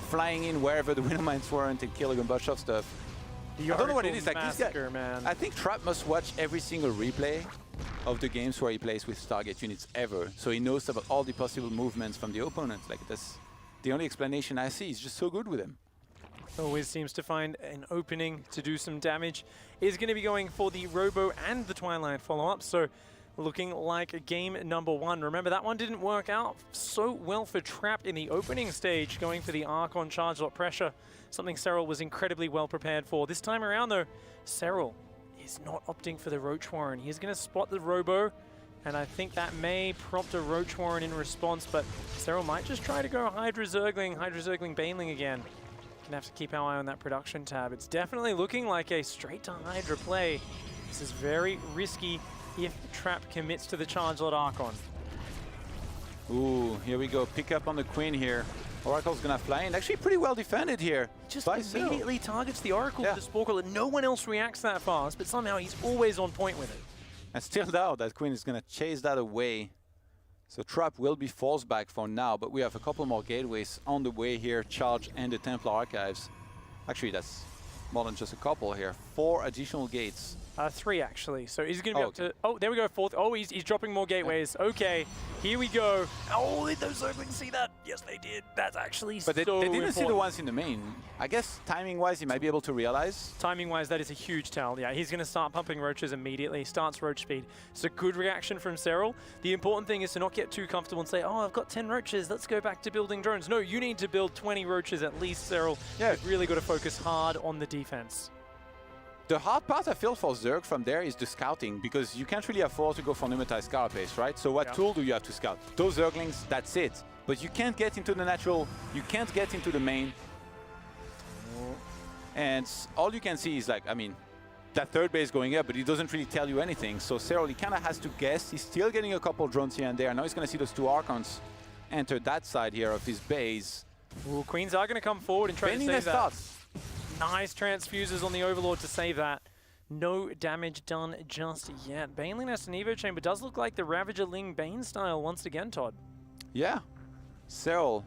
flying in wherever the Widow Mines weren't and killing a bunch of stuff. I don't know what it is. Like this guy, man. I think Trap must watch every single replay of the games where he plays with target units ever, so he knows about all the possible movements from the opponent. Like that's the only explanation I see. He's just so good with him. Always seems to find an opening to do some damage. Is going to be going for the Robo and the Twilight follow-up, so looking like game number 1. Remember, that one didn't work out so well for Trap in the opening stage, going for the Archon charge lot pressure, something Serral was incredibly well prepared for. This time around, though, Serral is not opting for the Roach Warren. He's going to spot the Robo, and I think that may prompt a Roach Warren in response, but Serral might just try to go Hydra Zergling Baneling again. Gonna have to keep our eye on that production tab. It's definitely looking like a straight to Hydra play. This is very risky if Trap commits to the charge lot Archon. Ooh, here we go. Pick up on the Queen here. Oracle's gonna fly in. Actually pretty well defended here. Just immediately targets the Oracle with the Sporkle, and no one else reacts that fast, but somehow he's always on point with it. And still now, that Queen is gonna chase that away. So Trap will be forced back for now, but we have a couple more gateways on the way here, Charge and the Templar Archives. Actually, that's more than just a couple here. 4 additional gates. 3 actually. So he's going to be up to... Oh, there we go, 4th. Oh, he's dropping more gateways. Okay, here we go. Oh, did those Zerglings see that? Yes, they did. That's actually but they didn't see the ones in the main. I guess timing-wise, he might be able to realize. Timing-wise, that is a huge tell. Yeah, he's going to start pumping Roaches immediately. Starts Roach speed. It's a good reaction from Serral. The important thing is to not get too comfortable and say, oh, I've got 10 Roaches. Let's go back to building drones. No, you need to build 20 Roaches at least, Serral. Yeah. You've really got to focus hard on the defense. The hard part I feel for Zerg from there is the scouting, because you can't really afford to go for Pneumatized Carapace, right? So what tool do you have to scout? Those Zerglings, that's it. But you can't get into the natural, you can't get into the main. And all you can see is like, I mean, that third base going up, but it doesn't really tell you anything. So Serral, he kind of has to guess. He's still getting a couple drones here and there. Now he's going to see those 2 Archons enter that side here of his base. Ooh, Queens are going to come forward and try to save that. Nice transfuses on the Overlord to save that. No damage done just yet. Baneling has an Evo Chamber. Does look like the Ravager Ling Bane style once again, Todd. Yeah. Serral,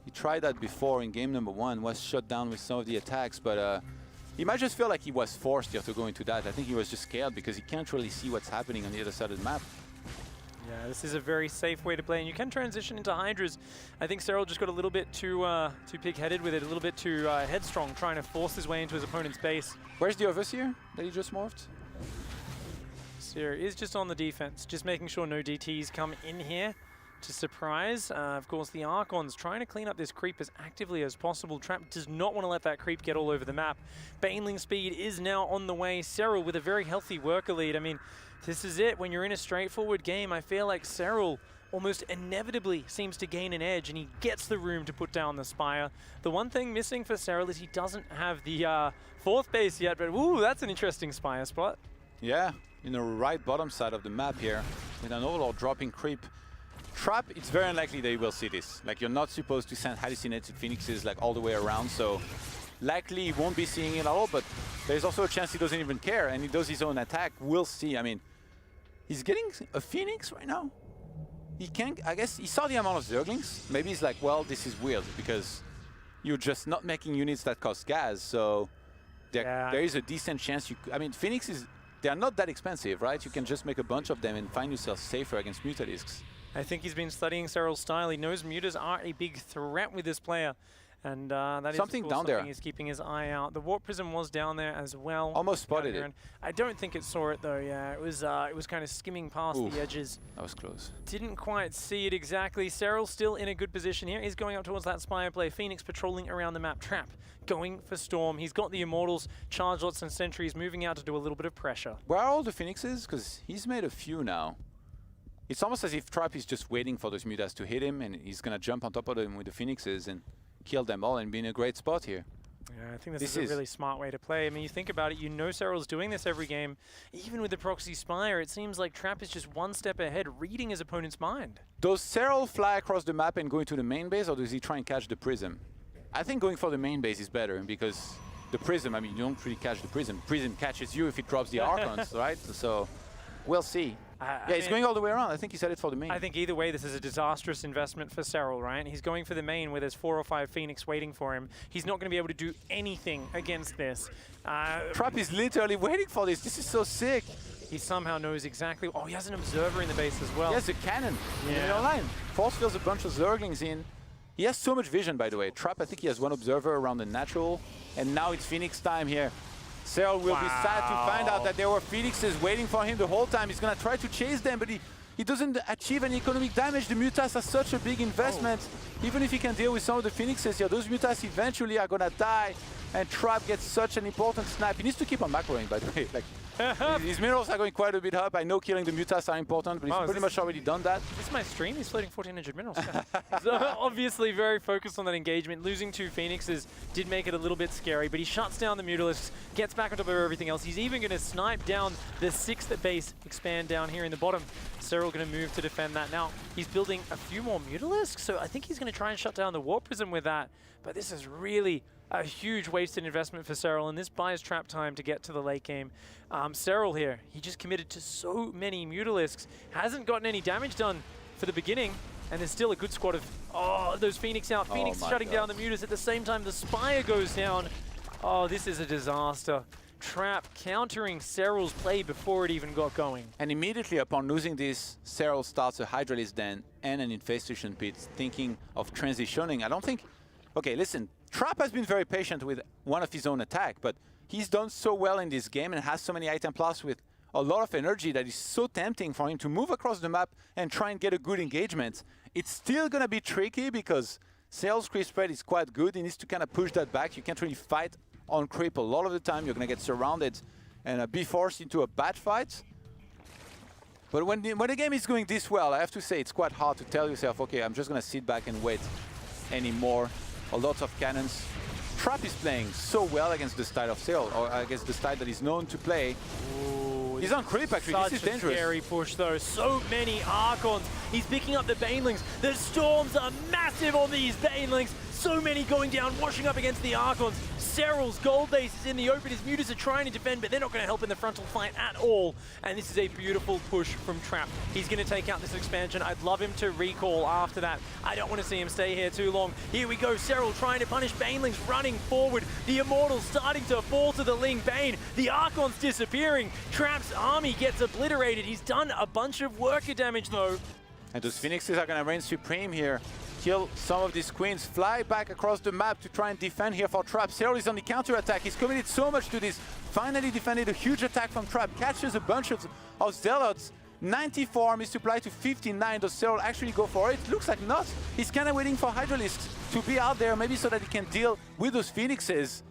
he tried that before in game number 1, was shut down with some of the attacks, but He might just feel like he was forced here to go into that. I think he was just scared because he can't really see what's happening on the other side of the map. Yeah, this is a very safe way to play, and you can transition into Hydras. I think Serral just got a little bit too pig-headed with it, a little bit too headstrong, trying to force his way into his opponent's base. Where's the Overseer that he just morphed? Seer is just on the defense, just making sure no DTs come in here to surprise. Of course, the Archon's trying to clean up this creep as actively as possible. Trap does not want to let that creep get all over the map. Baneling speed is now on the way. Serral with a very healthy worker lead. I mean, this is it. When you're in a straightforward game, I feel like Serral almost inevitably seems to gain an edge, and he gets the room to put down the Spire. The one thing missing for Serral is he doesn't have the fourth base yet, but ooh, that's an interesting Spire spot. Yeah, in the right bottom side of the map here, with an Overlord dropping creep. Trap, it's very unlikely that you will see this. Like, you're not supposed to send hallucinated Phoenixes like all the way around, so likely he won't be seeing it at all, but there's also a chance he doesn't even care and he does his own attack. We'll see. I mean, he's getting a Phoenix right now. He can't, I guess he saw the amount of Zerglings. Maybe he's like, well, this is weird because you're just not making units that cost gas, so there is a decent chance you, I mean, Phoenixes, they're not that expensive, right? You can just make a bunch of them and find yourself safer against Mutalisks. I think he's been studying Serral's style. He knows mutas are a big threat with this player. And that is something down there. He's keeping his eye out. The Warp Prism was down there as well. Almost spotted it. I don't think it saw it though. Yeah, it was kind of skimming past the edges. That was close. Didn't quite see it exactly. Serral still in a good position here. He's going up towards that Spire play. Phoenix patrolling around the map. Trap going for Storm. He's got the Immortals, Charge Lots and Sentries moving out to do a little bit of pressure. Where are all the Phoenixes? Because he's made a few now. It's almost as if Trap is just waiting for those mutas to hit him, and he's going to jump on top of them with the Phoenixes and kill them all and be in a great spot here. Yeah, I think this is a really smart way to play. I mean, you think about it, you know Serral's doing this every game. Even with the Proxy Spire, it seems like Trap is just one step ahead, reading his opponent's mind. Does Serral fly across the map and go into the main base, or does he try and catch the Prism? I think going for the main base is better, because the Prism, I mean, you don't really catch the Prism. Prism catches you if it drops the Archons, right? So, we'll see. Yeah, he's going all the way around. I think he set it for the main. I think either way, this is a disastrous investment for Serral, right? He's going for the main where there's 4 or 5 Phoenix waiting for him. He's not going to be able to do anything against this. Trap is literally waiting for this. This is so sick. He somehow knows exactly. Oh, he has an Observer in the base as well. He has a cannon in the line. Force fills a bunch of Zerglings in. He has so much vision, by the way. Trap, I think he has 1 Observer around the natural. And now it's Phoenix time here. Serral will be sad to find out that there were Phoenixes waiting for him the whole time. He's going to try to chase them, but he doesn't achieve any economic damage. The Mutas are such a big investment. Even if he can deal with some of the Phoenixes here, those Mutas eventually are going to die. And Trap gets such an important snipe. He needs to keep on macroing, by the way. Like, his minerals are going quite a bit up. I know killing the Mutas are important, but he's pretty much already done that. This is my stream. He's floating 1,400 minerals. He's obviously very focused on that engagement. Losing 2 Phoenixes did make it a little bit scary, but he shuts down the Mutalisks, gets back on top of everything else. He's even going to snipe down the 6th base, expand down here in the bottom. Serral going to move to defend that. Now, he's building a few more Mutalisks, so I think he's going to try and shut down the Warp Prism with that. But this is really a huge wasted investment for Serral, and this buys Trap time to get to the late game. Serral here, he just committed to so many Mutalisks, hasn't gotten any damage done for the beginning, and there's still a good squad of, those Phoenix out. Phoenix shutting down the Mutas at the same time the Spire goes down. Oh, this is a disaster. Trap countering Serral's play before it even got going. And immediately upon losing this, Serral starts a Hydralisk Den and an Infestation Pit, thinking of transitioning. I don't think... Okay, listen, Trap has been very patient with one of his own attack, but he's done so well in this game and has so many item plus with a lot of energy that is so tempting for him to move across the map and try and get a good engagement. It's still going to be tricky because Serral's creep spread is quite good. He needs to kind of push that back. You can't really fight on creep a lot of the time. You're going to get surrounded and be forced into a bad fight. But when the game is going this well, I have to say it's quite hard to tell yourself, okay, I'm just going to sit back and wait anymore. A lot of cannons. Trap is playing so well against the style of Serral, or against the style that he's known to play. Ooh, he's on creep, actually. This is dangerous. Such a scary push, though. So many Archons. He's picking up the Banelings. The Storms are massive on these Banelings. So many going down, washing up against the Archons. Serral's gold base is in the open. His mutas are trying to defend, but they're not going to help in the frontal fight at all. And this is a beautiful push from Trap. He's going to take out this expansion. I'd love him to recall after that. I don't want to see him stay here too long. Here we go. Serral trying to punish Banelings, running forward. The Immortals starting to fall to the Ling Bane. The Archons disappearing. Trap's army gets obliterated. He's done a bunch of worker damage, though. And those Phoenixes are going to reign supreme here. Kill some of these queens, fly back across the map to try and defend here for Trap. Serral is on the counter-attack. He's committed so much to this. Finally defended a huge attack from Trap. Catches a bunch of Zealots. 94 army supply to 59. Does Serral actually go for it? Looks like not. He's kind of waiting for Hydralisk to be out there, maybe so that he can deal with those Phoenixes.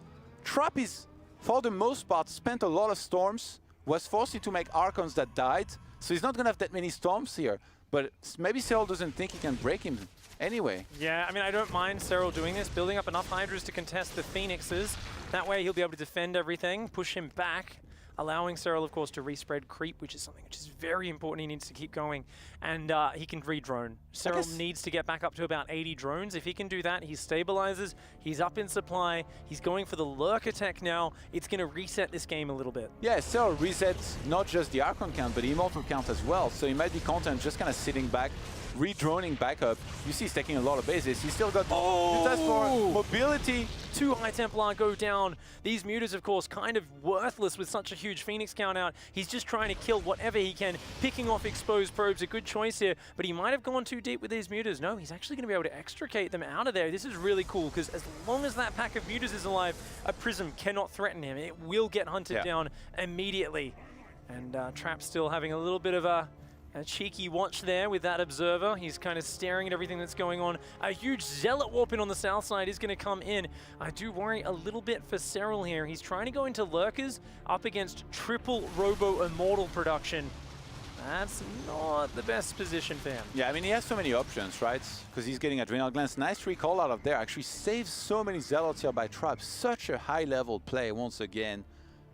Trap is, for the most part, spent a lot of storms, was forced to make Archons that died, so he's not going to have that many storms here. But maybe Serral doesn't think he can break him anyway. Yeah, I mean, I don't mind Serral doing this, building up enough Hydras to contest the Phoenixes. That way he'll be able to defend everything, push him back, allowing Serral, of course, to respread creep, which is something which is very important. He needs to keep going. And he can re-drone. Serral needs to get back up to about 80 drones. If he can do that, he stabilizes. He's up in supply. He's going for the Lurker tech now. It's going to reset this game a little bit. Yeah, Serral resets not just the Archon count, but the Immortal count as well. So he might be content just kind of sitting back, re-droning back up. You see he's taking a lot of bases. He's still got mutas for mobility. 2 High Templar go down. These mutas, of course, kind of worthless with such a huge Phoenix count out. He's just trying to kill whatever he can. Picking off exposed probes, a good choice here, but he might have gone too deep with these mutas. No, he's actually going to be able to extricate them out of there. This is really cool, because as long as that pack of mutas is alive, a Prism cannot threaten him. It will get hunted down immediately. And Trap's still having a little bit of a cheeky watch there with that observer. He's kind of staring at everything that's going on. A huge Zealot warp in on the south side is going to come in. I do worry a little bit for Serral here. He's trying to go into Lurkers up against triple Robo Immortal production. That's not the best position for him. Yeah, I mean, he has so many options, right? Because he's getting Adrenal Glands. Nice recall out of there. Actually saves so many Zealots here by Trap. Such a high-level play once again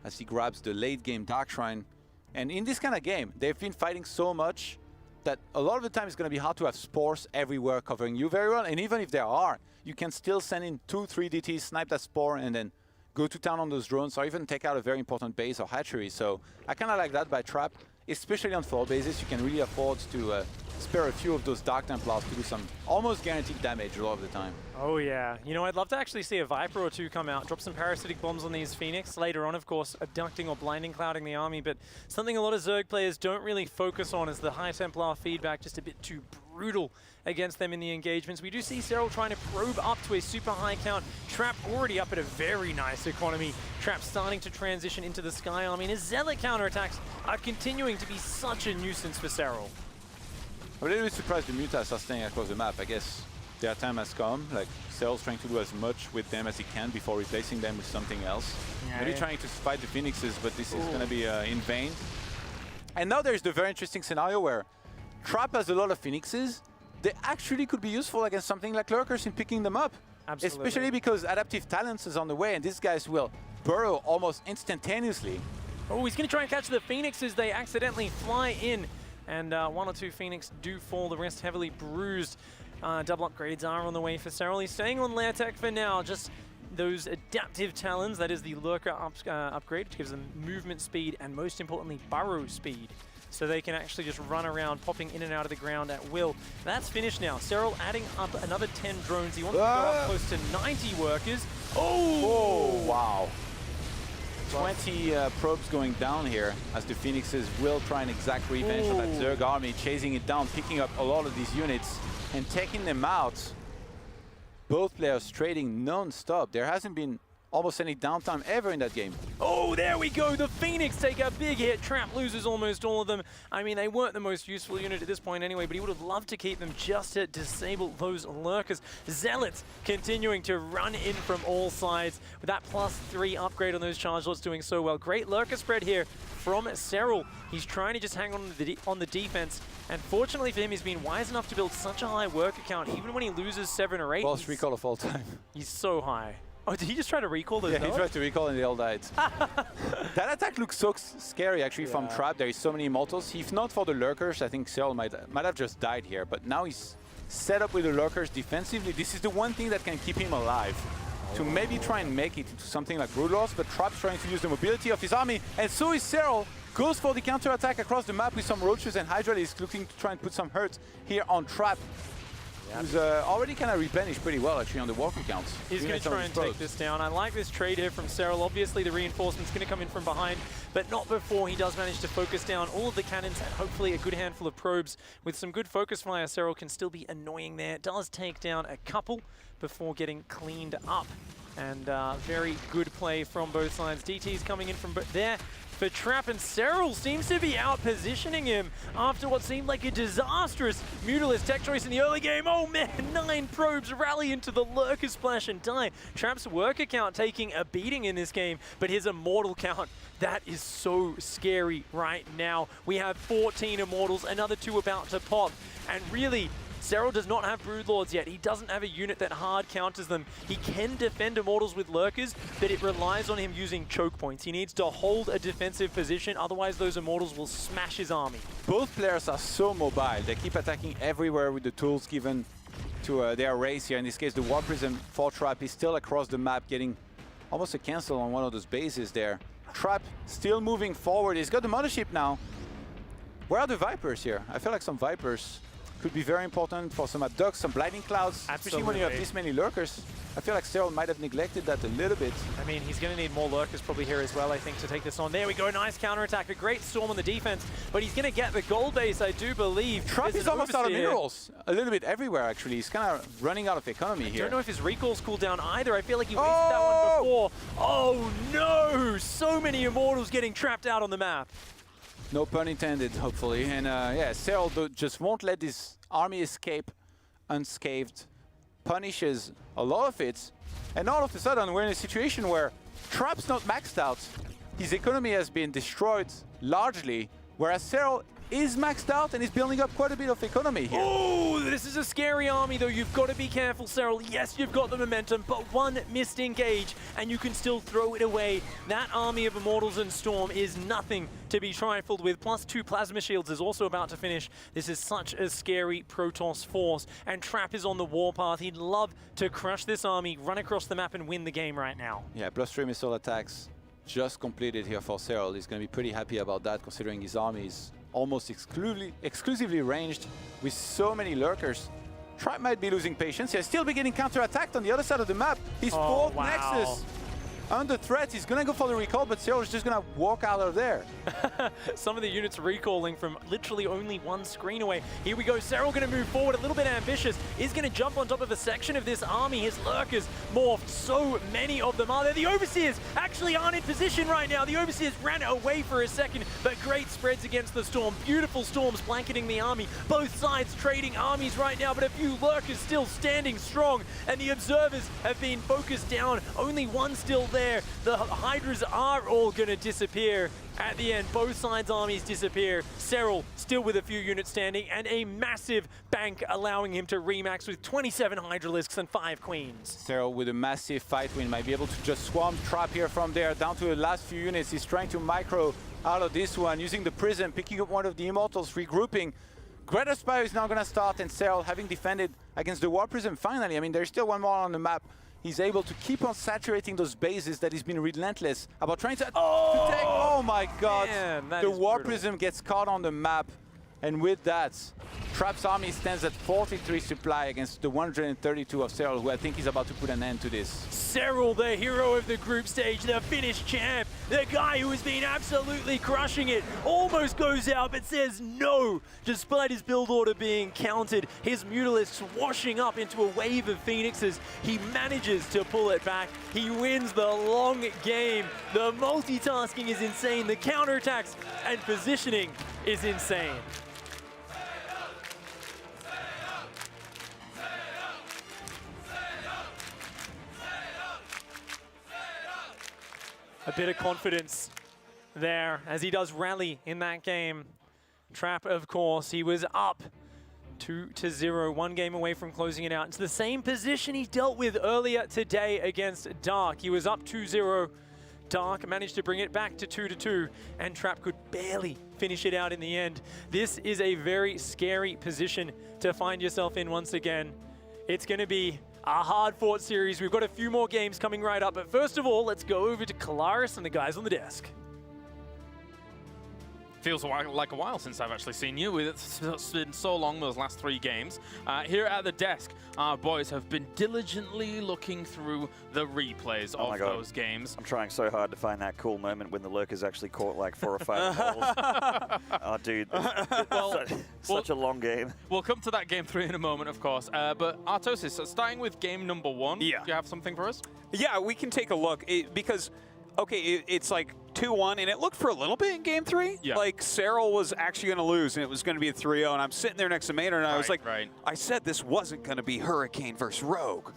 as he grabs the late-game Dark Shrine. And in this kind of game, they've been fighting so much that a lot of the time it's going to be hard to have spores everywhere covering you very well. And even if there are, you can still send in 2-3 DTs, snipe that spore, and then go to town on those drones, or even take out a very important base or hatchery. So I kind of like that by Trap, especially on 4 bases. You can really afford to spare a few of those Dark Templars to do some almost guaranteed damage a lot of the time. Oh yeah, you know, I'd love to actually see a Viper or 2 come out, drop some parasitic bombs on these Phoenix. Later on, of course, abducting or blinding clouding the army, but something a lot of Zerg players don't really focus on is the High Templar feedback, just a bit too brutal against them in the engagements. We do see Serral trying to probe up to a super high count. Trap already up at a very nice economy. Trap starting to transition into the Sky Army, and his Zealot counterattacks are continuing to be such a nuisance for Serral. I'm a little bit surprised the mutas are staying across the map. I guess their time has come. Like, Serral's trying to do as much with them as he can before replacing them with something else. Maybe trying to fight the Phoenixes, but this is going to be in vain. And now there's the very interesting scenario where Trap has a lot of Phoenixes. They actually could be useful against something like Lurkers in picking them up. Absolutely. Especially because Adaptive Talents is on the way, and these guys will burrow almost instantaneously. Oh, he's going to try and catch the Phoenixes. They accidentally fly in. And 1 or 2 Phoenix do fall, the rest heavily bruised. Double upgrades are on the way for Serral. He's staying on Lair Tech for now. Just those adaptive talons, that is the Lurker upgrade, which gives them movement speed and most importantly, burrow speed. So they can actually just run around, popping in and out of the ground at will. That's finished now. Serral adding up another 10 drones. He wants to go up close to 90 workers. Oh, wow. 20 probes going down here as the Phoenixes will try and exact revenge on that Zerg army, chasing it down, picking up a lot of these units and taking them out. Both players trading non-stop. There hasn't been almost any downtime ever in that game. Oh, there we go. The Phoenix take a big hit. Trap loses almost all of them. I mean, they weren't the most useful unit at this point anyway, but he would have loved to keep them just to disable those Lurkers. Zealots continuing to run in from all sides with that +3 upgrade on those charge lots doing so well. Great Lurker spread here from Serral. He's trying to just hang on the defense. And fortunately for him, he's been wise enough to build such a high worker count, even when he loses 7 or 8. Worst recall of all time. He's so high. Oh, did he just try to recall those? Yeah, he tried to recall and they all died. That attack looks so scary actually from Trap. There is so many Immortals. If not for the Lurkers, I think Serral might have just died here. But now he's set up with the lurkers defensively. This is the one thing that can keep him alive. To maybe try and make it into something like Brood Lords, but Trap's trying to use the mobility of his army, and so is Serral. Goes for the counter-attack across the map with some roaches, and Hydra is looking to try and put some hurt here on Trap. Who's already kind of replenished pretty well, actually, on the walker counts. He's going to try and take this down. I like this trade here from Serral. Obviously, the reinforcement's going to come in from behind, but not before he does manage to focus down all of the cannons and hopefully a good handful of probes. With some good focus fire, Serral can still be annoying there. Does take down a couple before getting cleaned up. And very good play from both sides. DT's coming in from there for Trap, and Serral seems to be out-positioning him after what seemed like a disastrous Mutalisk tech choice in the early game. Oh man, 9 probes rally into the Lurker Splash and die. Trap's worker count taking a beating in this game, but his immortal count, that is so scary right now. We have 14 immortals, another 2 about to pop, and really, Serral does not have Broodlords yet. He doesn't have a unit that hard counters them. He can defend Immortals with Lurkers, but it relies on him using choke points. He needs to hold a defensive position, otherwise those Immortals will smash his army. Both players are so mobile. They keep attacking everywhere with the tools given to their race here. In this case, the War Prism for Trap is still across the map, getting almost a cancel on one of those bases there. Trap still moving forward. He's got the Mothership now. Where are the Vipers here? I feel like some Vipers could be very important for some abducts, some blinding clouds, especially when you have this many lurkers. I feel like Serral might have neglected that a little bit. I mean, he's going to need more lurkers probably here as well, I think, to take this on. There we go, nice counterattack, a great storm on the defense, but he's going to get the gold base, I do believe. Trap is almost out of minerals, a little bit everywhere actually. He's kind of running out of economy here. I don't know if his recall's cooled down either. I feel like he wasted that one before. Oh no, so many Immortals getting trapped out on the map. No pun intended, hopefully. And yeah, Serral just won't let this army escape unscathed. Punishes a lot of it. And all of a sudden, we're in a situation where Trap's not maxed out. His economy has been destroyed largely, whereas Serral is maxed out and is building up quite a bit of economy here. Oh, this is a scary army though. You've got to be careful, Serral. Yes, you've got the momentum, but one missed engage and you can still throw it away. That army of Immortals and Storm is nothing to be trifled with. Plus 2 plasma shields is also about to finish. This is such a scary Protoss force, and Trap is on the warpath. He'd love to crush this army, run across the map and win the game right now. Yeah, +3 missile attacks just completed here for Serral. He's going to be pretty happy about that, considering his army is almost exclusively ranged with so many lurkers. Trap might be losing patience. He'll still be getting counter-attacked on the other side of the map. His fourth Nexus under threat. He's gonna go for the recall, but Serral is just gonna walk out of there. Some of the units recalling from literally only one screen away. Here we go, Serral gonna move forward, a little bit ambitious. Is gonna jump on top of a section of this army. His lurkers morphed, so many of them are there. The Overseers actually aren't in position right now. The Overseers ran away for a second, but great spreads against the Storm. Beautiful storms blanketing the army. Both sides trading armies right now, but a few lurkers still standing strong, and the Observers have been focused down. Only one still there. The Hydras are all gonna disappear at the end. Both sides' armies disappear. Serral still with a few units standing, and a massive bank allowing him to remax with 27 Hydralisks and 5 Queens. Serral with a massive fight win might be able to just swarm Trap here from there down to the last few units. He's trying to micro out of this one, using the Prism, picking up one of the Immortals, regrouping. Greater Spire is now going to start, and Serral, having defended against the War Prism finally, I mean, there's still one more on the map. He's able to keep on saturating those bases that he's been relentless about trying to take. Oh my god, man, the War Prism gets caught on the map. And with that, Trap's army stands at 43 supply against the 132 of Serral, who I think is about to put an end to this. Serral, the hero of the group stage, the Finnish champ, the guy who has been absolutely crushing it, almost goes out but says no, despite his build order being countered. His Mutalisks washing up into a wave of Phoenixes. He manages to pull it back. He wins the long game. The multitasking is insane. The counterattacks and positioning is insane. A bit of confidence there as he does rally in that game. Trap, of course, he was up 2-0, 1 game away from closing it out. It's the same position he dealt with earlier today against Dark. He was up 2-0, Dark managed to bring it back to 2-2, and Trap could barely finish it out in the end. This is a very scary position to find yourself in once again. It's going to be a hard-fought series. We've got a few more games coming right up, but first of all, let's go over to Kalaris and the guys on the desk. Feels like a while since I've actually seen you. It's been so long, those last 3 games. Here at the desk, our boys have been diligently looking through the replays of those games. I'm trying so hard to find that cool moment when the lurkers actually caught like 4 or 5 balls. Oh, dude. Such a long game. We'll come to that game 3 in a moment, of course. But Artosis, starting with game number 1, do you have something for us? Yeah, we can take a look. Because, okay, it's like 2-1, and it looked for a little bit in game 3. Yeah. Like, Serral was actually going to lose, and it was going to be a 3-0, and I'm sitting there next to Maynard, and I was like, I said this wasn't going to be Hurricane versus Rogue.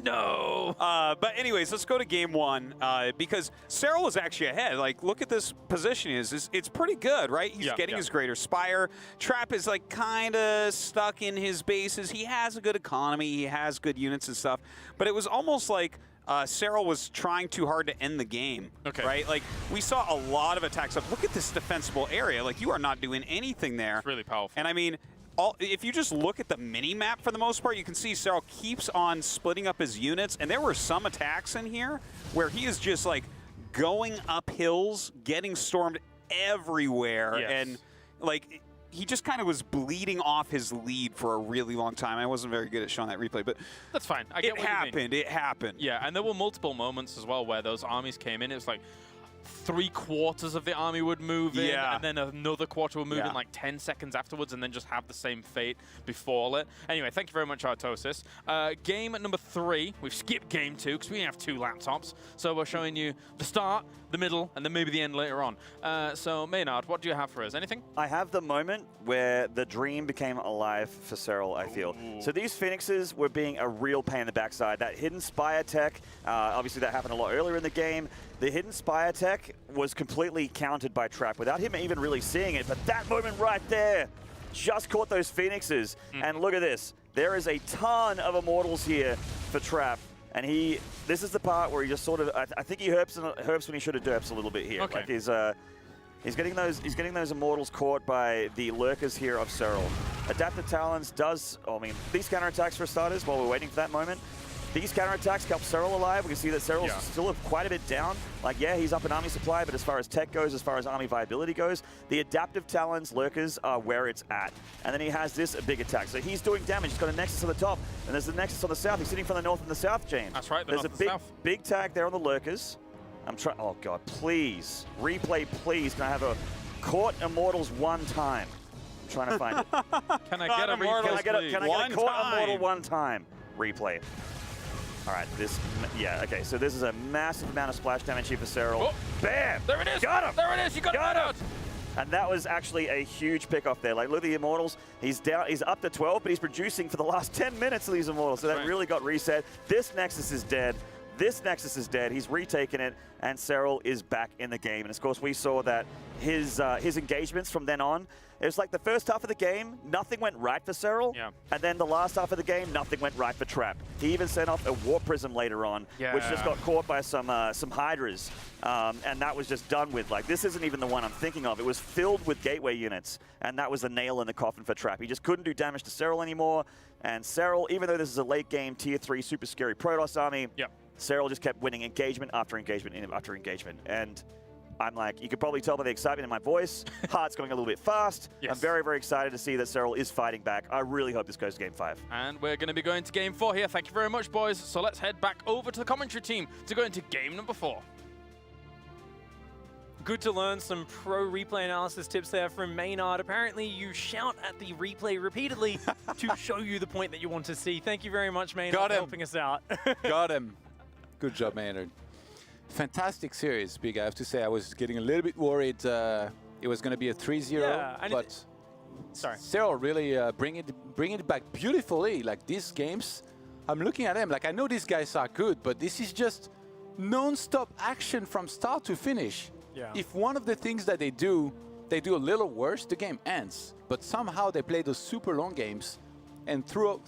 No! But anyways, let's go to game 1, because Serral was actually ahead. Like, look at this position. It's pretty good, right? He's getting his Greater Spire. Trap is, like, kind of stuck in his bases. He has a good economy. He has good units and stuff. But it was almost like Serral was trying too hard to end the game, right? Like, we saw a lot of attacks up. Look at this defensible area. Like, you are not doing anything there. It's really powerful. And I mean, if you just look at the mini-map for the most part, you can see Serral keeps on splitting up his units. And there were some attacks in here where he is just, like, going up hills, getting stormed everywhere. And, like, he just kind of was bleeding off his lead for a really long time. I wasn't very good at showing that replay, but that's fine. I get what you mean. It happened. Yeah, and there were multiple moments as well where those armies came in. It was like 3/4 of the army would move in, and then another quarter would move in like 10 seconds afterwards, and then just have the same fate befall it. Anyway, thank you very much, Artosis. Game number 3, we've skipped game 2 because we have 2 laptops, so we're showing you the start, the middle, and then maybe the end later on. So, Maynard, what do you have for us? Anything? I have the moment where the dream became alive for Serral, I feel. So these Phoenixes were being a real pain in the backside. That hidden Spire tech, obviously that happened a lot earlier in the game. The hidden Spire tech was completely countered by Trap without him even really seeing it. But that moment right there just caught those Phoenixes. And look at this. There is a ton of Immortals here for Trap. And this is the part where he just sort of, I think he herps when he should have derps a little bit here. Like he's getting those Immortals caught by the lurkers here of Serral. Adaptive Talons these counterattacks for starters, while we're waiting for that moment, these counterattacks help Serral alive. We can see that Serral's still quite a bit down. Like, yeah, he's up in army supply, but as far as tech goes, as far as army viability goes, the Adaptive Talons lurkers are where it's at. And then he has this big attack. So he's doing damage. He's got a Nexus on the top, and there's the Nexus on the south. He's sitting from the north and the south, James. That's right, there's a big tag there on the lurkers. I'm trying, oh God, please. Replay, please. Can I have a caught Immortals one time? I'm trying to find it. Can I get a replay, Can I get a caught Immortal one time? Replay. All right, okay, so this is a massive amount of splash damage here for Serral. Oh, bam! There it is! Got him! There it is! You got him! And that was actually a huge pick off there. Like, look at the Immortals. He's up to 12, but he's producing for the last 10 minutes of these Immortals, so that really got reset. This Nexus is dead. This Nexus is dead. He's retaken it, and Serral is back in the game. And of course, we saw that his engagements from then on, it was like the first half of the game, nothing went right for Serral. And then the last half of the game, nothing went right for Trap. He even sent off a Warp Prism later on, which just got caught by some Hydras. And that was just done with. Like, this isn't even the one I'm thinking of. It was filled with Gateway units, and that was the nail in the coffin for Trap. He just couldn't do damage to Serral anymore. And Serral, even though this is a late game Tier 3 super scary Protoss army, Serral just kept winning engagement after engagement after engagement. And I'm like, you could probably tell by the excitement in my voice, heart's going a little bit fast. I'm very, very excited to see that Serral is fighting back. I really hope this goes to Game 5. And we're going to be going to Game 4 here. Thank you very much, boys. So let's head back over to the commentary team to go into game number 4. Good to learn some pro replay analysis tips there from Maynard. Apparently, you shout at the replay repeatedly to show you the point that you want to see. Thank you very much, Maynard, for helping us out. Got him. Good job, Maynard. Fantastic series, Big. I have to say, I was getting a little bit worried it was going to be a 3-0, but Serral really bring it back beautifully. Like, these games, I'm looking at them, like, I know these guys are good, but this is just non-stop action from start to finish. If one of the things that they do a little worse, the game ends. But somehow they play those super long games, and through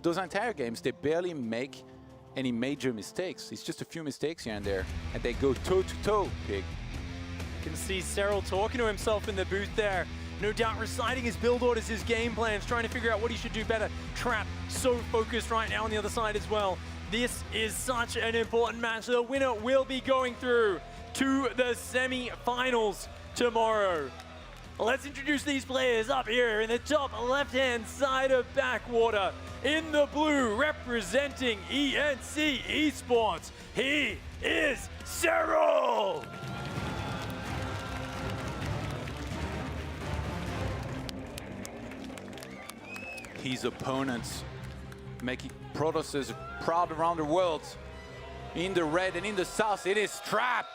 those entire games, they barely make any major mistakes. It's just a few mistakes here and there, and they go toe-to-toe, Pig. You can see Serral talking to himself in the booth there. No doubt reciting his build orders, his game plans, trying to figure out what he should do better. Trap so focused right now on the other side as well. This is such an important match. The winner will be going through to the semi-finals tomorrow. Let's introduce these players up here in the top left-hand side of Backwater. In the blue, representing ENC Esports, he is Serral! His opponents making Protoss proud around the world. In the red and in the south, it is Trap.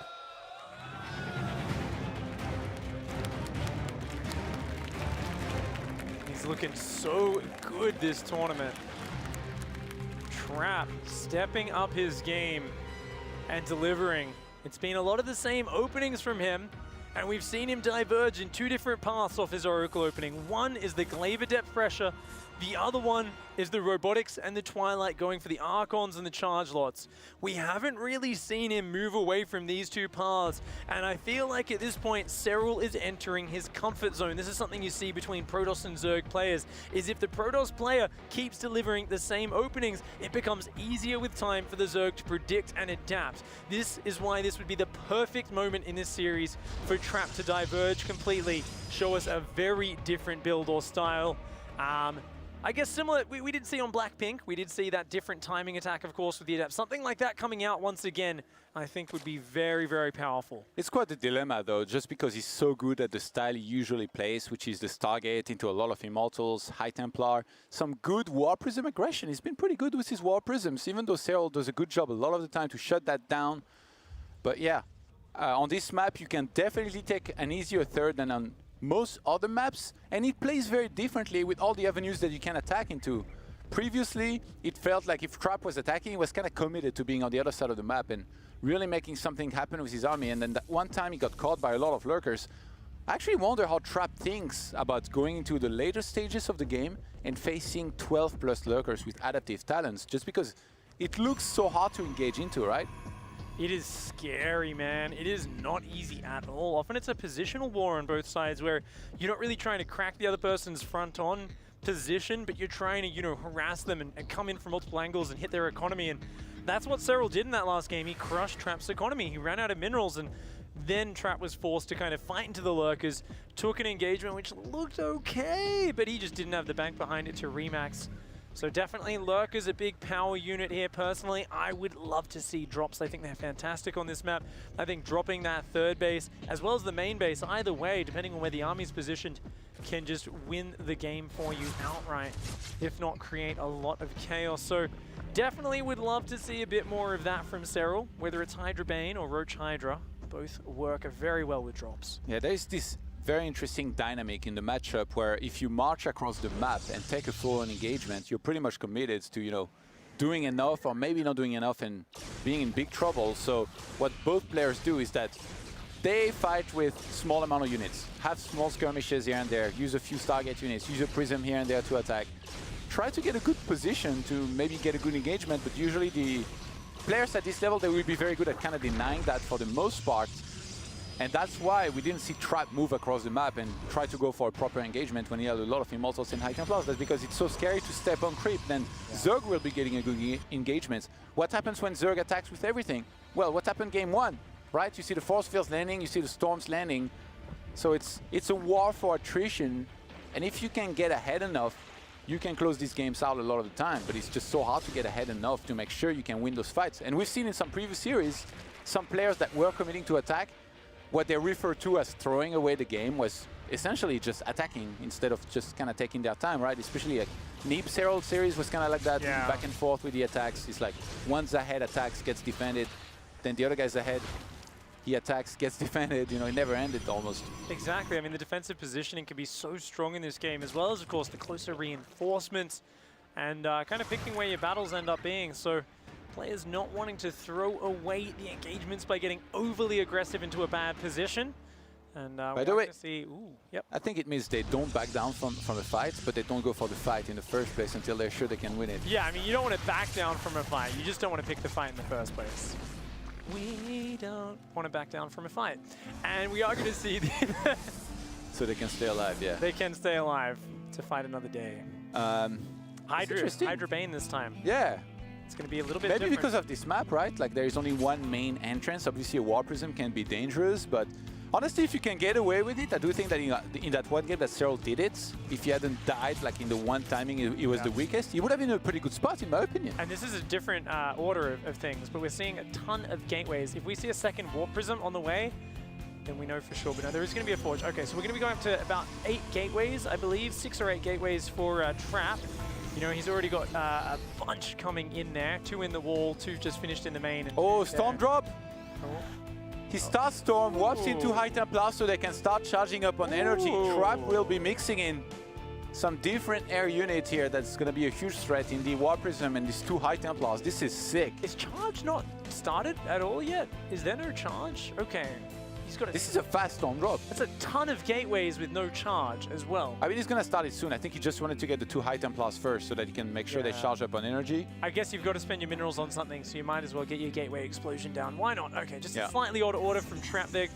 He's looking so good this tournament. Trap stepping up his game and delivering. It's been a lot of the same openings from him, and we've seen him diverge in two different paths off his Oracle opening. One is the Glaver depth pressure. The other one is the Robotics and the Twilight going for the Archons and the Charge Lots. We haven't really seen him move away from these two paths, and I feel like at this point, Serral is entering his comfort zone. This is something you see between Protoss and Zerg players, is if the Protoss player keeps delivering the same openings, it becomes easier with time for the Zerg to predict and adapt. This is why this would be the perfect moment in this series for Trap to diverge completely, show us a very different build or style. I guess similar, we did see on Blackpink, we did see that different timing attack, of course, with the Adept. Something like that coming out once again, I think would be very, very powerful. It's quite a dilemma, though, just because he's so good at the style he usually plays, which is the Stargate into a lot of Immortals, High Templar, some good War Prism aggression. He's been pretty good with his War Prisms, even though Serral does a good job a lot of the time to shut that down. But yeah, on this map, you can definitely take an easier third than on most other maps, and it plays very differently with all the avenues that you can attack into. Previously, it felt like if Trap was attacking, he was kind of committed to being on the other side of the map and really making something happen with his army, and then that one time he got caught by a lot of lurkers. I actually wonder how Trap thinks about going into the later stages of the game and facing 12 plus lurkers with adaptive talents, just because it looks so hard to engage into, right? It is scary, man. It is not easy at all. Often it's a positional war on both sides where you're not really trying to crack the other person's front on position, but you're trying to, harass them and come in from multiple angles and hit their economy. And that's what Serral did in that last game. He crushed Trap's economy. He ran out of minerals, and then Trap was forced to kind of fight into the lurkers, took an engagement which looked okay, but he just didn't have the bank behind it to remax. So definitely Lurker's a big power unit here. Personally, I would love to see drops. I think they're fantastic on this map. I think dropping that third base, as well as the main base, either way, depending on where the army's positioned, can just win the game for you outright, if not create a lot of chaos. So definitely would love to see a bit more of that from Serral, whether it's Hydra Bane or Roach Hydra. Both work very well with drops. Yeah, there's this very interesting dynamic in the matchup where if you march across the map and take a full-on engagement, you're pretty much committed to, doing enough or maybe not doing enough and being in big trouble. So what both players do is that they fight with small amount of units, have small skirmishes here and there, use a few Stargate units, use a Prism here and there to attack. Try to get a good position to maybe get a good engagement, but usually the players at this level, they will be very good at kind of denying that for the most part. And that's why we didn't see Trap move across the map and try to go for a proper engagement when he had a lot of Immortals and High Templars. That's because it's so scary to step on creep. Then Zerg will be getting a good engagement. What happens when Zerg attacks with everything? Well, what happened game one, right? You see the Force Fields landing, you see the Storms landing. So it's a war for attrition. And if you can get ahead enough, you can close these games out a lot of the time. But it's just so hard to get ahead enough to make sure you can win those fights. And we've seen in some previous series, some players that were committing to attack, what they refer to as throwing away the game was essentially just attacking instead of just kind of taking their time, right? Especially like Neeb Serral series was kind of like that, back and forth with the attacks. It's like one's ahead, attacks, gets defended, then the other guy's ahead, he attacks, gets defended. It never ended almost. Exactly. I mean, the defensive positioning can be so strong in this game, as well as, of course, the closer reinforcements and kind of picking where your battles end up being. So players not wanting to throw away the engagements by getting overly aggressive into a bad position. And By the way, see, yep. I think it means they don't back down from the fight, but they don't go for the fight in the first place until they're sure they can win it. Yeah, I mean, you don't want to back down from a fight. You just don't want to pick the fight in the first place. We don't want to back down from a fight. And we are going to see So they can stay alive, yeah. They can stay alive to fight another day. Hydra Bane this time. Yeah. It's going to be a little bit Maybe different. because of this map, right? Like there is only one main entrance. Obviously, a War Prism can be dangerous, but honestly, if you can get away with it, I do think that in that one game that Serral did it, if he hadn't died like in the one timing he was the weakest, he would have been in a pretty good spot, in my opinion. And this is a different order of things, but we're seeing a ton of gateways. If we see a second War Prism on the way, then we know for sure. But no, there is going to be a Forge. Okay, so we're going to be going up to about 8 gateways, I believe, 6 or 8 gateways for Trap. You know, he's already got a bunch coming in there. 2 in the wall, 2 just finished in the main. And oh, Storm Drop! Oh. He starts Storm, warps into High Templar so they can start charging up on energy. Trap will be mixing in some different air units here. That's going to be a huge threat in the War Prism and these 2 High Templars. This is sick. Is charge not started at all yet? Is there no charge? Okay. He's got This is a fast Storm Drop. That's a ton of gateways with no charge as well. I mean, he's going to start it soon. I think he just wanted to get the 2 High Templars first so that he can make sure they charge up on energy. I guess you've got to spend your minerals on something, so you might as well get your gateway explosion down. Why not? Okay, just a slightly odd order from Trap there.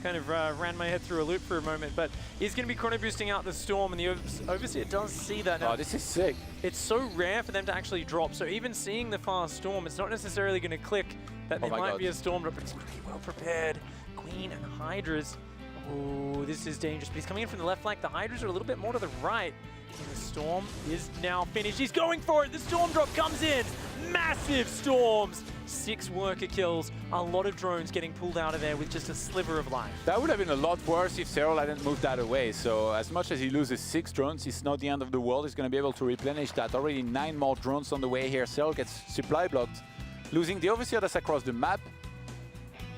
Kind of ran my head through a loop for a moment, but he's going to be chrono boosting out the Storm, and the Overseer does see that now. Oh, this is sick. It's so rare for them to actually drop, so even seeing the fast Storm, it's not necessarily going to click that there might be a Storm drop, but it's pretty well prepared. Queen and Hydras. Oh, this is dangerous, but he's coming in from the left flank. The Hydras are a little bit more to the right. And the Storm is now finished. He's going for it. The Storm drop comes in. Massive Storms. 6 worker kills. A lot of drones getting pulled out of there with just a sliver of life. That would have been a lot worse if Serral hadn't moved that away. So as much as he loses 6 drones, it's not the end of the world. He's going to be able to replenish that. Already 9 more drones on the way here. Serral gets supply blocked, losing the Overseer that's across the map.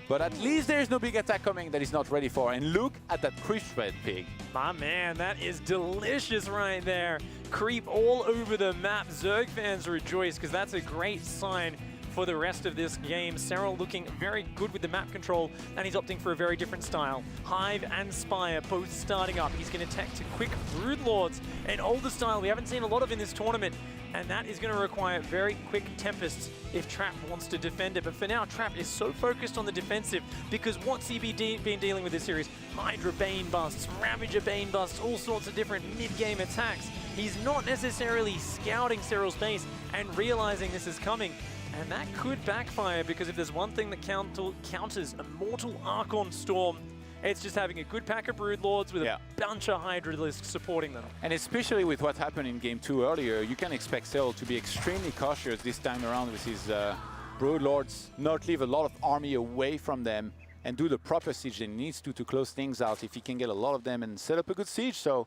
But at least there's no big attack coming that he's not ready for. And look at that creep-spread pig. My man, that is delicious right there. Creep all over the map. Zerg fans rejoice because that's a great sign for the rest of this game. Serral looking very good with the map control, and he's opting for a very different style. Hive and Spire both starting up. He's going to tech to quick Broodlords, an older style we haven't seen a lot of in this tournament, and that is going to require very quick Tempests if Trap wants to defend it. But for now, Trap is so focused on the defensive because what's he been dealing with this series? Hydra Bane busts, Ravager Bane busts, all sorts of different mid-game attacks. He's not necessarily scouting Serral's base and realizing this is coming. And that could backfire because if there's one thing that counters a mortal Archon Storm, it's just having a good pack of Broodlords with a bunch of Hydralisks supporting them. And especially with what happened in Game 2 earlier, you can expect Serral to be extremely cautious this time around with his Broodlords, not leave a lot of army away from them, and do the proper siege that he needs to close things out if he can get a lot of them and set up a good siege. So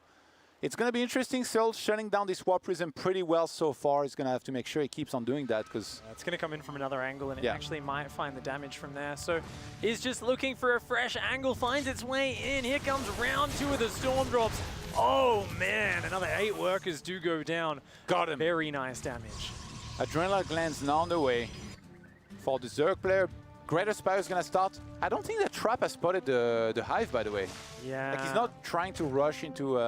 it's going to be interesting. Serral shutting down this War Prism pretty well so far. He's going to have to make sure he keeps on doing that because it's going to come in from another angle, and it actually might find the damage from there. So he's just looking for a fresh angle, finds its way in. Here comes round 2 of the Storm drops. Oh man, another 8 workers do go down. Got him. Very nice damage. Adrenaline glands now on the way for the Zerg player. Greater Spire is going to start. I don't think that Trap has spotted the Hive, by the way. Yeah. Like he's not trying to rush into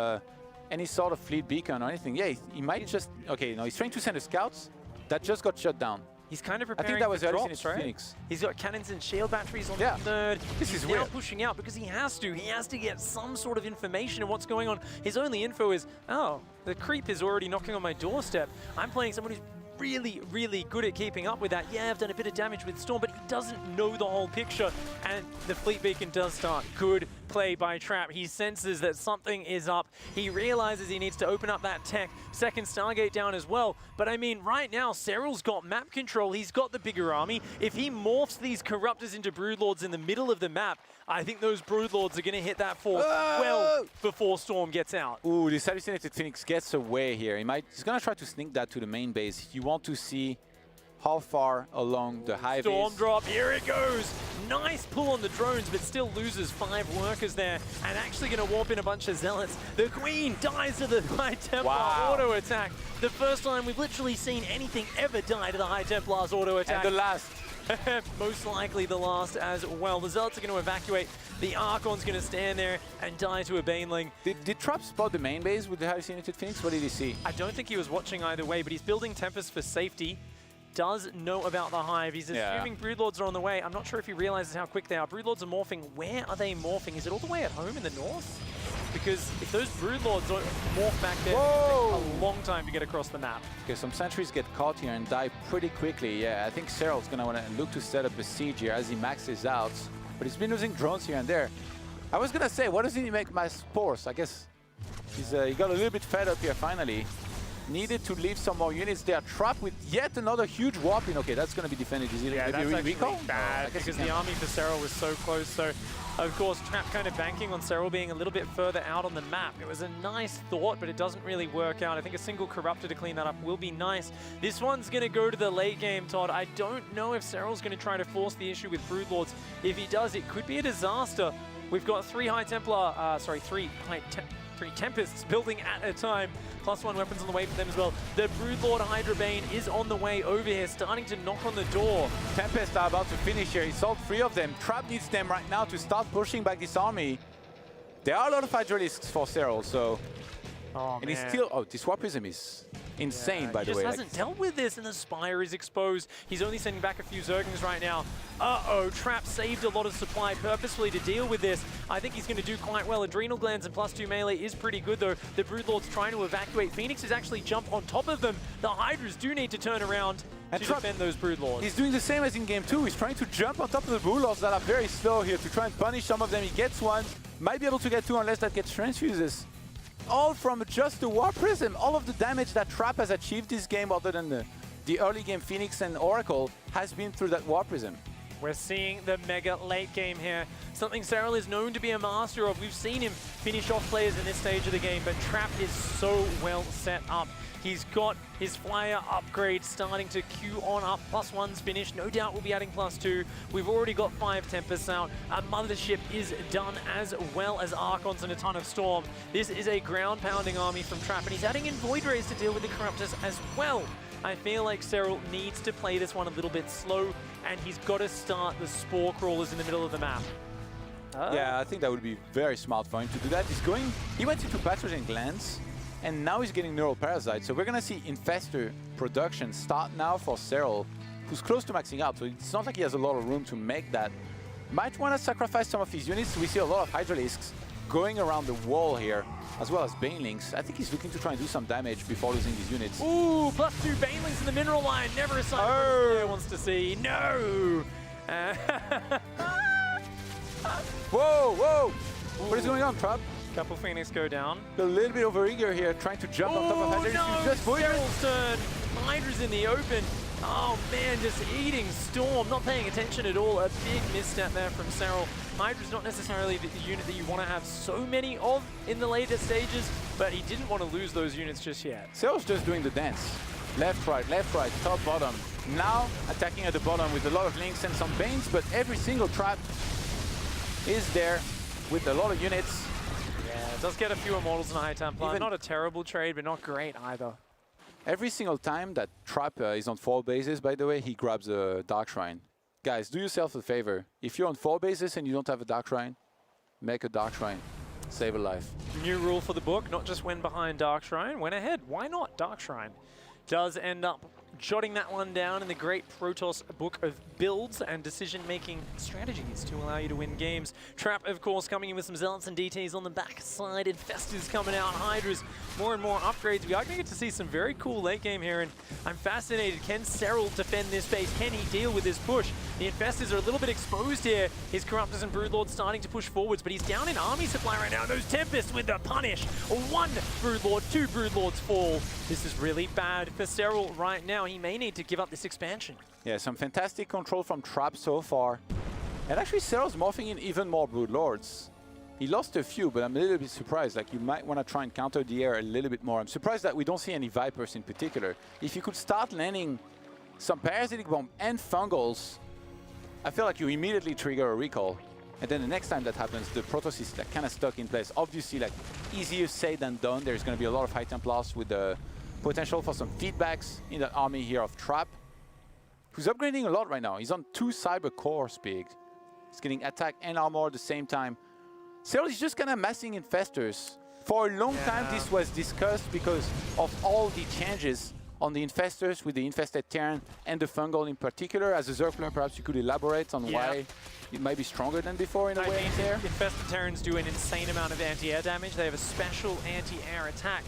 any sort of fleet beacon or anything. Yeah, he might just... Okay, no, he's trying to send the scouts. That just got shut down. He's kind of preparing. I think that was early drops, right? Phoenix. He's got cannons and shield batteries on the 3rd. This is now weird. Pushing out because he has to. He has to get some sort of information of what's going on. His only info is, oh, the creep is already knocking on my doorstep. I'm playing someone who's really, really good at keeping up with that. Yeah, I've done a bit of damage with Storm, but he doesn't know the whole picture. And the fleet beacon does start. Good play by Trap. He senses that something is up. He realizes he needs to open up that tech. Second Stargate down as well. But I mean, right now, Serral's got map control. He's got the bigger army. If he morphs these Corruptors into Broodlords in the middle of the map, I think those Broodlords are going to hit that fort well before Storm gets out. Ooh, this Hallucinated Phoenix gets away here. He's going to try to sneak that to the main base. You want to see how far along the Hive Storm is. drop, here it goes. Nice pull on the drones, but still loses 5 workers there, and actually going to warp in a bunch of Zealots. The Queen dies to the High Templar auto attack. The first time we've literally seen anything ever die to the High Templar's auto attack. And the last. Most likely the last as well. The Zealots are going to evacuate. The Archon's going to stand there and die to a Baneling. Did Trap spot the main base with the hallucinated Phoenix? What did he see? I don't think he was watching either way, but he's building Tempest for safety. Does know about the Hive. He's assuming Broodlords are on the way. I'm not sure if he realizes how quick they are. Broodlords are morphing. Where are they morphing? Is it all the way at home in the north? Because if those Broodlords morph back there, it'll take a long time to get across the map. Okay, some sentries get caught here and die pretty quickly. Yeah, I think Serral's going to want to look to set up a siege here as he maxes out. But he's been losing drones here and there. I was going to say, what doesn't he make my spores? I guess he got a little bit fed up here finally. Needed to leave some more units there. Trapped with yet another huge warping. Okay, that's going to be defended. Is it yeah, maybe that's actually recall? bad because the army for Serral was so close. So, of course, Trap kind of banking on Serral being a little bit further out on the map. It was a nice thought, but it doesn't really work out. I think a single Corruptor to clean that up will be nice. This one's going to go to the late game, Todd. I don't know if Serral's going to try to force the issue with Broodlords. If he does, it could be a disaster. We've got three Tempests building at a time. +1 weapons on the way for them as well. The Broodlord Hydra Bane is on the way over here, starting to knock on the door. Tempest are about to finish here. He sold 3 of them. Trap needs them right now to start pushing back this army. There are a lot of Hydralisks for Serral, so... and he's still... Oh, this Warpism is insane, by the way. He just hasn't dealt with this, and the Spire is exposed. He's only sending back a few Zerglings right now. Trap saved a lot of supply purposefully to deal with this. I think he's going to do quite well. Adrenal Glands and +2 melee is pretty good, though. The Broodlord's trying to evacuate. Phoenix is actually jump on top of them. The Hydras do need to turn around to defend those Broodlords. He's doing the same as in Game 2. He's trying to jump on top of the Broodlords that are very slow here to try and punish some of them. He gets one. Might be able to get 2 unless that gets transfuses. All from just the War Prism. All of the damage that Trap has achieved this game, other than the early game Phoenix and Oracle, has been through that War Prism. We're seeing the mega late game here. Something Serral is known to be a master of. We've seen him finish off players in this stage of the game, but Trap is so well set up. He's got his flyer upgrade starting to queue on up. +1's finished. No doubt we'll be adding +2. We've already got 5 Tempests out. A Mothership is done, as well as Archons and a ton of Storm. This is a ground-pounding army from Trap, and he's adding in Void Rays to deal with the Corruptors as well. I feel like Serral needs to play this one a little bit slow, and he's got to start the Spore Crawlers in the middle of the map. Yeah, I think that would be very smart for him to do that. He went into Pathogen Glands, and now he's getting Neural Parasite. So we're going to see Infestor production start now for Serral, who's close to maxing out. So it's not like he has a lot of room to make that. Might want to sacrifice some of his units. We see a lot of Hydralisks going around the wall here, as well as Banelings. I think he's looking to try and do some damage before losing these units. Ooh, +2 Banelings in the mineral line. Never a sight the player wants to see. No! Whoa, whoa! What is going on, Trap? Couple Phoenix go down. A little bit overeager here, trying to jump on top of Hydra. No, Just Serral's turn. Hydra's in the open. Oh man, just eating Storm, not paying attention at all. A big misstep there from Serral. Hydra's not necessarily the unit that you want to have so many of in the later stages, but he didn't want to lose those units just yet. Serral's just doing the dance. Left, right, top, bottom. Now attacking at the bottom with a lot of links and some Banes, but every single Trap is there with a lot of units. Yeah, it does get a few Immortals and a High Templar. Not a terrible trade, but not great either. Every single time that Trap is on 4 bases, by the way, he grabs a Dark Shrine. Guys, do yourself a favor. If you're on 4 bases and you don't have a Dark Shrine, make a Dark Shrine. Save a life. New rule for the book, not just when behind Dark Shrine, when ahead. Why not? Dark Shrine does end up jotting that one down in the great Protoss book of builds and decision-making strategies to allow you to win games. Trap, of course, coming in with some Zealots and DTs on the backside. Infestors coming out, Hydras, more and more upgrades. We are going to get to see some very cool late game here, and I'm fascinated. Can Serral defend this base? Can he deal with this push? The Infestors are a little bit exposed here. His Corruptors and Broodlords starting to push forwards, but he's down in army supply right now. Those Tempests with the punish. 1 Broodlord, 2 Broodlords fall. This is really bad for Serral right now. He may need to give up this expansion. Yeah, some fantastic control from Trap so far. And actually Serral's morphing in even more Broodlords. He lost a few, but I'm a little bit surprised. Like, you might want to try and counter the air a little bit more. I'm surprised that we don't see any Vipers in particular. If you could start landing some Parasitic Bomb and Fungals, I feel like you immediately trigger a recall. And then the next time that happens, the Protoss is like kind of stuck in place. Obviously, like, easier said than done. There's going to be a lot of High Templars with the potential for some feedbacks in the army here of Trap. who's upgrading a lot right now. He's on 2 cyber cores big. He's getting attack and armor at the same time. Serral is just kind of massing infestors. For a long time, this was discussed because of all the changes on the infestors with the infested Terran and the fungal in particular. As a Zerg player, perhaps you could elaborate on why it might be stronger than before in a way there. Infested Terrans do an insane amount of anti-air damage. They have a special anti-air attack.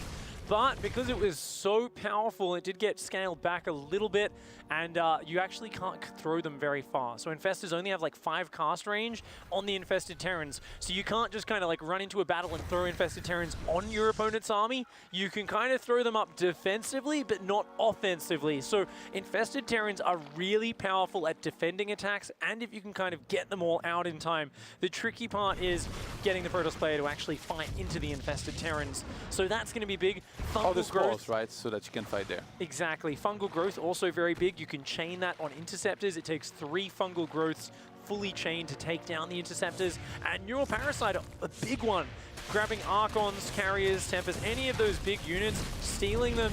But because it was so powerful, it did get scaled back a little bit, and you actually can't throw them very far. So Infestors only have like 5 cast range on the Infested Terrans. So you can't just kind of like run into a battle and throw Infested Terrans on your opponent's army. You can kind of throw them up defensively, but not offensively. So Infested Terrans are really powerful at defending attacks, and if you can kind of get them all out in time. The tricky part is getting the Protoss player to actually fight into the Infested Terrans. So that's going to be big. All the spores, right, so that you can fight there. Exactly. Fungal growth, also very big. You can chain that on interceptors. It takes 3 fungal growths fully chained to take down the interceptors. And Neural Parasite, a big one. Grabbing Archons, Carriers, Tempers, any of those big units, stealing them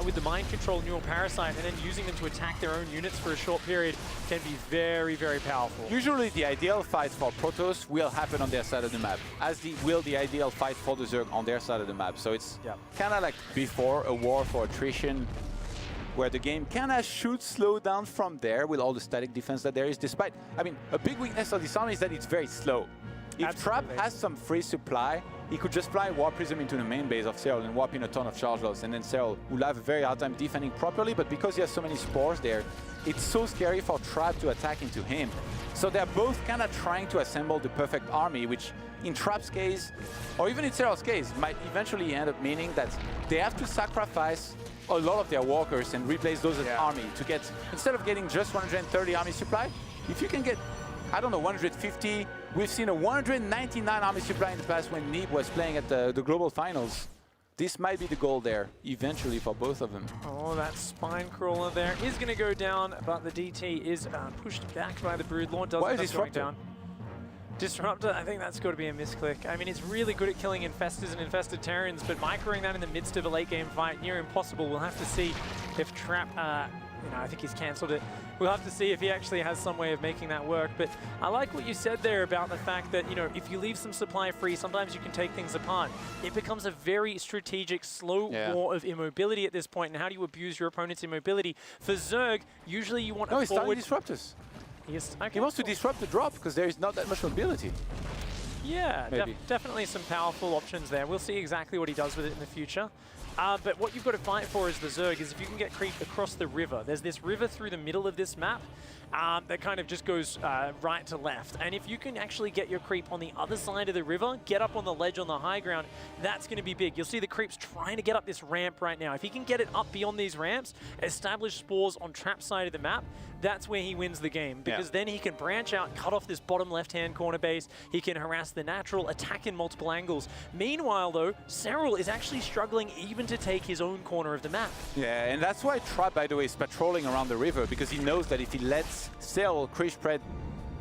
with the mind control Neural Parasite, and then using them to attack their own units for a short period can be very, very powerful. Usually the ideal fight for Protoss will happen on their side of the map, as will the ideal fight for the Zerg on their side of the map. So it's kind of like before a war for attrition, where the game kind of should slow down from there with all the static defense that there is, despite, I mean, a big weakness of this army is that it's very slow. If Trap has some free supply, he could just fly Warp Prism into the main base of Serral and warp in a ton of charge loss, and then Serral will have a very hard time defending properly, but because he has so many spores there, it's so scary for Trap to attack into him. So they're both kind of trying to assemble the perfect army, which in Trap's case, or even in Serral's case, might eventually end up meaning that they have to sacrifice a lot of their walkers and replace those as army to get, instead of getting just 130 army supply, if you can get, I don't know, 150. We've seen a 199 army supply in the past when Neeb was playing at the global finals. This might be the goal there, eventually, for both of them. Oh, that Spine Crawler there is going to go down, but the DT is pushed back by the Broodlord. Why is Disruptor down? Disruptor, I think that's got to be a misclick. I mean, it's really good at killing Infestors and Infested Terrans, but microing that in the midst of a late-game fight, near impossible. We'll have to see if Trap, you know, I think he's cancelled it. We'll have to see if he actually has some way of making that work. But I like what you said there about the fact that, you know, if you leave some supply free, sometimes you can take things apart. It becomes a very strategic, slow war of immobility at this point. And how do you abuse your opponent's immobility? For Zerg, usually you want a forward... he's starting Disruptors. Okay, he wants to disrupt the drop because there is not that much mobility. Yeah, definitely some powerful options there. We'll see exactly what he does with it in the future. But what you've got to fight for as the Zerg is if you can get creep across the river. There's this river through the middle of this map that kind of just goes right to left. And if you can actually get your creep on the other side of the river, get up on the ledge on the high ground, that's going to be big. You'll see the creeps trying to get up this ramp right now. If he can get it up beyond these ramps, establish spores on Trap side of the map, that's where he wins the game. Because then he can branch out, cut off this bottom left-hand corner base. He can harass the natural, attack in multiple angles. Meanwhile, though, Serral is actually struggling even to take his own corner of the map. Yeah, and that's why Trap, by the way, is patrolling around the river, because he knows that if he lets Serral creep spread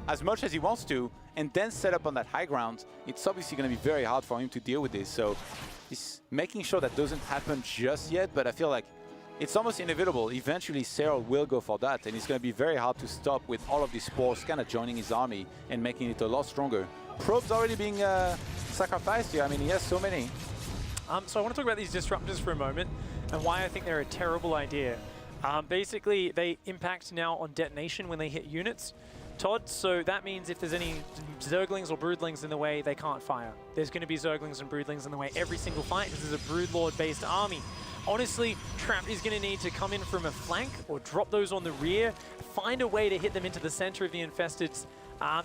as much as he wants to, and then set up on that high ground, it's obviously going to be very hard for him to deal with this. So he's making sure that doesn't happen just yet, but I feel like it's almost inevitable. Eventually, Serral will go for that, and it's going to be very hard to stop with all of these spores kind of joining his army and making it a lot stronger. Probe's already being sacrificed here. I mean, he has so many. So I want to talk about these disruptors for a moment and why I think they're a terrible idea. Basically, they impact now on detonation when they hit units. Todd, so that means if there's any Zerglings or Broodlings in the way, they can't fire. There's going to be Zerglings and Broodlings in the way every single fight. This is a Broodlord-based army. Honestly, Trap is going to need to come in from a flank or drop those on the rear, find a way to hit them into the center of the Infesteds.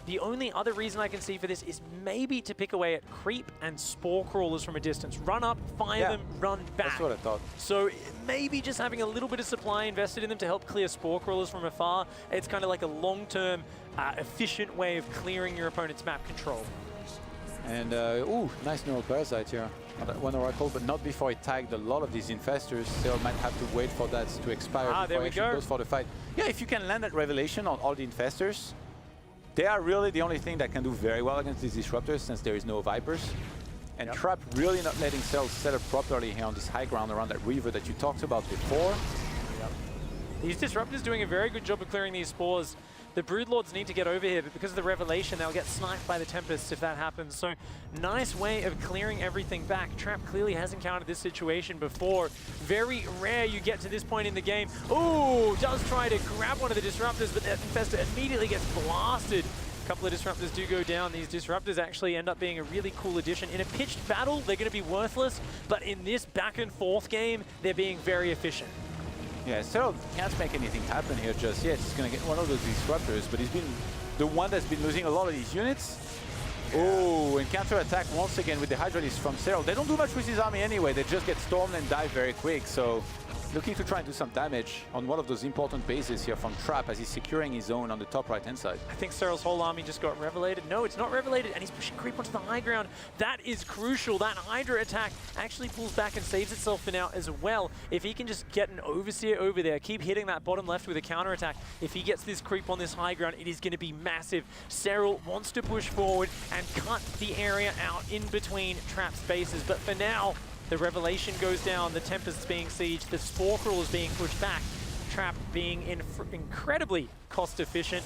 The only other reason I can see for this is maybe to pick away at creep and spore crawlers from a distance. Run up, fire them, run back. That's what I thought. So maybe just having a little bit of supply invested in them to help clear spore crawlers from afar. It's kind of like a long-term, efficient way of clearing your opponent's map control. And, ooh, nice Neural Parasite here. One Oracle, but not before it tagged a lot of these Infestors. Serral might have to wait for that to expire before he actually goes for the fight. Yeah, if you can land that Revelation on all the Infestors, they are really the only thing that can do very well against these Disruptors, since there is no Vipers. And Trap really not letting Serral set up properly here on this high ground around that river that you talked about before. These Disruptors doing a very good job of clearing these spores. The Broodlords need to get over here, but because of the Revelation, they'll get sniped by the Tempest if that happens. So, nice way of clearing everything back. Trap clearly has encountered this situation before. Very rare you get to this point in the game. Ooh, does try to grab one of the Disruptors, but that Infestor immediately gets blasted. A couple of Disruptors do go down. These Disruptors actually end up being a really cool addition. In a pitched battle, they're going to be worthless, but in this back and forth game, they're being very efficient. Yeah, Serral can't make anything happen here just yet. He's going to get one of those Disruptors, but he's been the one that's been losing a lot of these units. Oh, and counter-attack once again with the Hydralisk from Serral. They don't do much with his army anyway. They just get stormed and die very quick. So looking to try and do some damage on one of those important bases here from Trap as he's securing his own on the top right-hand side. I think Serral's whole army just got revelated. No, it's not revelated, and he's pushing creep onto the high ground. That is crucial. That Hydra attack actually pulls back and saves itself for now as well. If he can just get an Overseer over there, keep hitting that bottom left with a counterattack, if he gets this creep on this high ground, it is going to be massive. Serral wants to push forward and cut the area out in between Trap's bases, but for now, the Revelation goes down, the Tempest's being sieged, the Spore Crawl is being pushed back, Trap being incredibly cost efficient.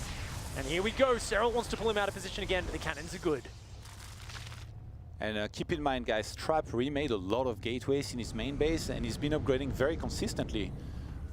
And here we go, Serral wants to pull him out of position again, but the cannons are good. And keep in mind, guys, Trap remade a lot of gateways in his main base, and he's been upgrading very consistently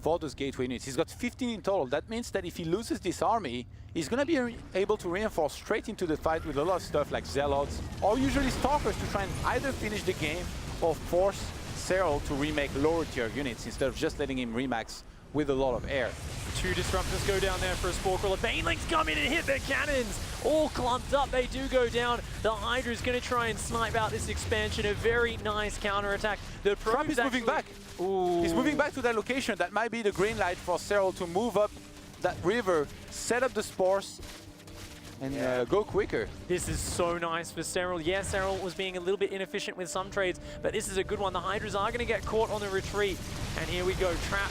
for those gateway units. He's got 15 in total. That means that if he loses this army, he's going to be able to reinforce straight into the fight with a lot of stuff like Zealots, or usually Stalkers to try and either finish the game or force Serral to remake lower tier units instead of just letting him remax with a lot of air. Two Disruptors go down there for a Spore Crawler. Banelings come in and hit their cannons. All clumped up, they do go down. The Hydra is going to try and snipe out this expansion. A very nice counterattack. The Trap is moving back. Ooh. He's moving back to that location. That might be the green light for Serral to move up that river, set up the spores, and go quicker. This is so nice for Serral. Yeah, Serral was being a little bit inefficient with some trades, but this is a good one. The Hydras are going to get caught on the retreat. And here we go, Trap.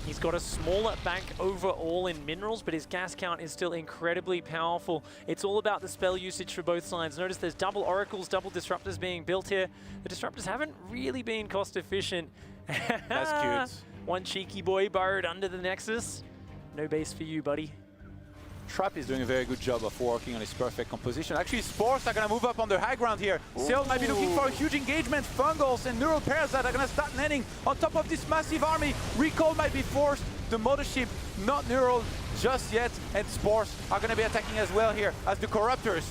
He's got a smaller bank overall in minerals, but his gas count is still incredibly powerful. It's all about the spell usage for both sides. Notice there's double Oracles, double Disruptors being built here. The Disruptors haven't really been cost efficient. That's cute. One cheeky boy burrowed under the Nexus. No base for you, buddy. Trap is doing a very good job of working on his perfect composition. Actually, Spores are going to move up on the high ground here. Serral might be looking for a huge engagement. Fungals and Neural Parasite are going to start landing on top of this massive army. Recall might be forced. The Mothership, not Neural just yet. And Spores are going to be attacking as well here as the Corruptors.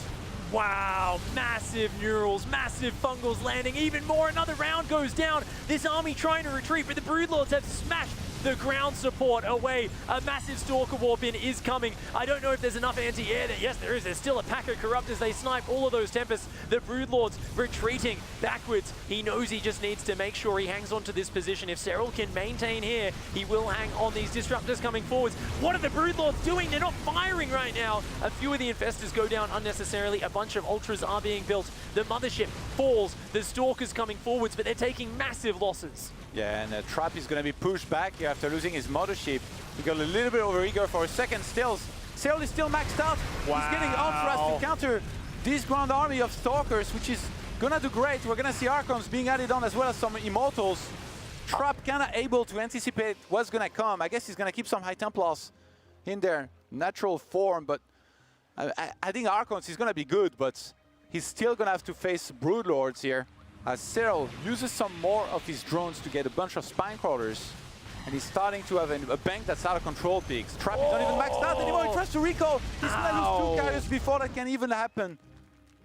Wow, massive Neurals, massive Fungals landing, even more, another round goes down. This army trying to retreat, but the Broodlords have smashed the ground support away. A massive Stalker Warp in is coming. I don't know if there's enough anti-air there. Yes, there is. There's still a pack of Corruptors. They snipe all of those Tempests. The Broodlords retreating backwards. He knows he just needs to make sure he hangs on to this position. If Serral can maintain here, he will hang on these Disruptors coming forwards. What are the Broodlords doing? They're not firing right now. A few of the Infestors go down unnecessarily. A bunch of Ultras are being built. The Mothership falls. The Stalkers coming forwards, but they're taking massive losses. Yeah, and Trap is going to be pushed back here after losing his Mothership. He got a little bit overeager for a second. Serral is still maxed out. Wow. He's getting Ultras to counter this grand army of Stalkers, which is going to do great. We're going to see Archons being added on as well as some Immortals. Trap kind of able to anticipate what's going to come. I guess he's going to keep some High Templars in their natural form, but I think Archons is going to be good, but he's still going to have to face Broodlords here. As Serral uses some more of his drones to get a bunch of spine crawlers, and he's starting to have a bank that's out of control, Pigs. Trap is not even maxed out anymore. He tries to recall. He's gonna lose 2 carriers before that can even happen.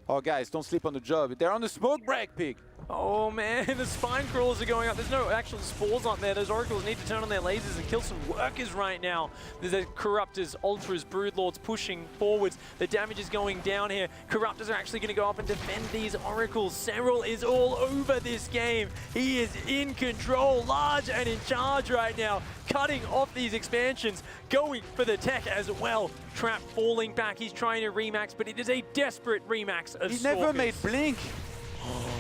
Oh, guys, don't sleep on the job. They're on the smoke break, Pig. Oh man, the spine crawlers are going up. There's no actual spores up there. Those oracles need to turn on their lasers and kill some workers right now. There's the Corruptors, Ultras, Broodlords pushing forwards. The damage is going down here. Corruptors are actually going to go up and defend these oracles. Serral is all over this game. He is in control, large and in charge right now. Cutting off these expansions, going for the tech as well. Trap falling back. He's trying to remax, but it is a desperate remax of He Stalkers. never made Blink.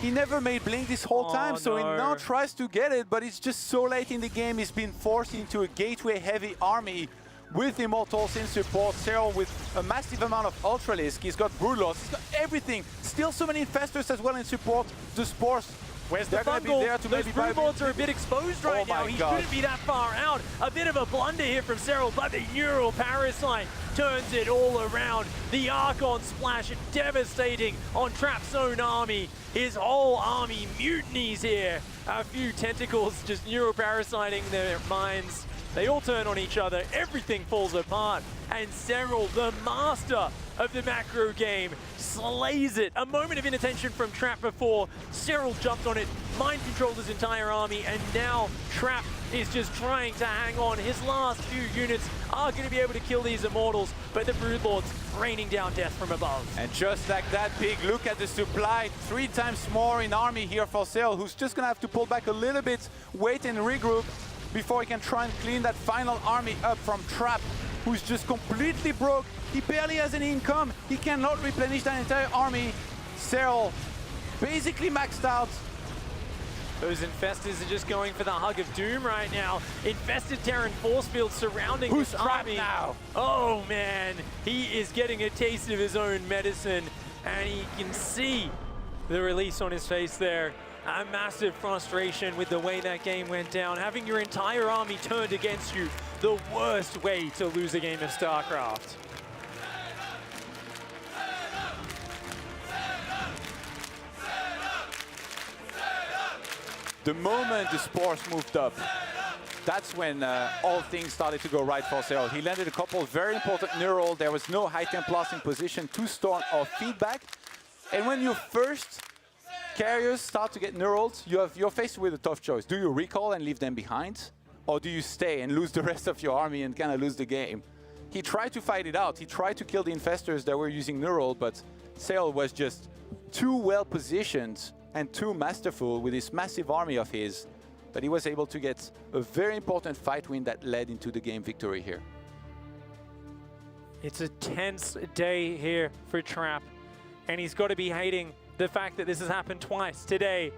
He never made Blink this whole time, so he now tries to get it, but it's just so late in the game. He's been forced into a gateway-heavy army with Immortals in support. Serral with a massive amount of Ultralisk. He's got Broodlords. He's got everything. Still so many Infestors as well in support. The Spores Where's the They're gonna be bungle? there to Those maybe buy broodlords are a bit exposed right Oh now. my He God. shouldn't be that far out. A bit of a blunder here from Serral, but the Neural Parasite turns it all around. The Archon splash devastating on Trap's own army. His whole army mutinies here. A few tentacles just Neural Parasiting their minds. They all turn on each other. Everything falls apart. And Serral, the master of the macro game, slays it. A moment of inattention from Trap before. Serral jumped on it, mind-controlled his entire army, and now Trap is just trying to hang on. His last few units are going to be able to kill these Immortals, but the Broodlords raining down death from above. And just like that, Big, look at the supply. 3 times more in army here for Serral, who's just going to have to pull back a little bit, wait and regroup before he can try and clean that final army up from Trap, who's just completely broke. He barely has any income. He cannot replenish that entire army. Serral basically maxed out. Those Infestors are just going for the hug of doom right now. Infested Terran force field surrounding this army. Now? Oh man, he is getting a taste of his own medicine, and he can see the release on his face there. A massive frustration with the way that game went down. Having your entire army turned against you, the worst way to lose a game of StarCraft. The moment the Spores moved up, that's when all things started to go right for Serral. He landed a couple of very important neural. There was no high temp loss in position to storm or feedback. And when your first carriers start to get neurals, you're faced with a tough choice. Do you recall and leave them behind? Or do you stay and lose the rest of your army and kind of lose the game? He tried to fight it out. He tried to kill the Infestors that were using neural, but Serral was just too well positioned and too masterful with this massive army of his, that he was able to get a very important fight win that led into the game victory here. It's a tense day here for Trap, and he's got to be hating the fact that this has happened twice today.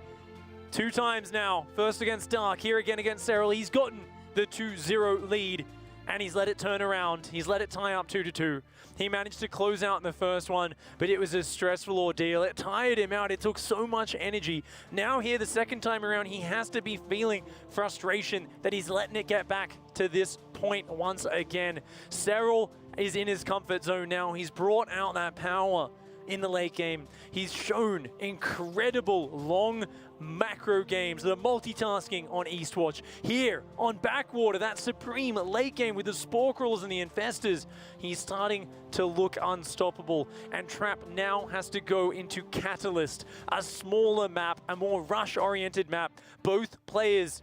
2 times now, first against Dark, here again against Serral. He's gotten the 2-0 lead, and he's let it turn around. He's let it tie up 2-2. He managed to close out in the first one, but it was a stressful ordeal. It tired him out. It took so much energy. Now here, the second time around, he has to be feeling frustration that he's letting it get back to this point once again. Serral is in his comfort zone now. He's brought out that power in the late game. He's shown incredible long macro games, the multitasking on Eastwatch. Here on Backwater, that supreme late game with the Spore Crawlers and the Infestors, he's starting to look unstoppable. And Trap now has to go into Catalyst, a smaller map, a more rush-oriented map. Both players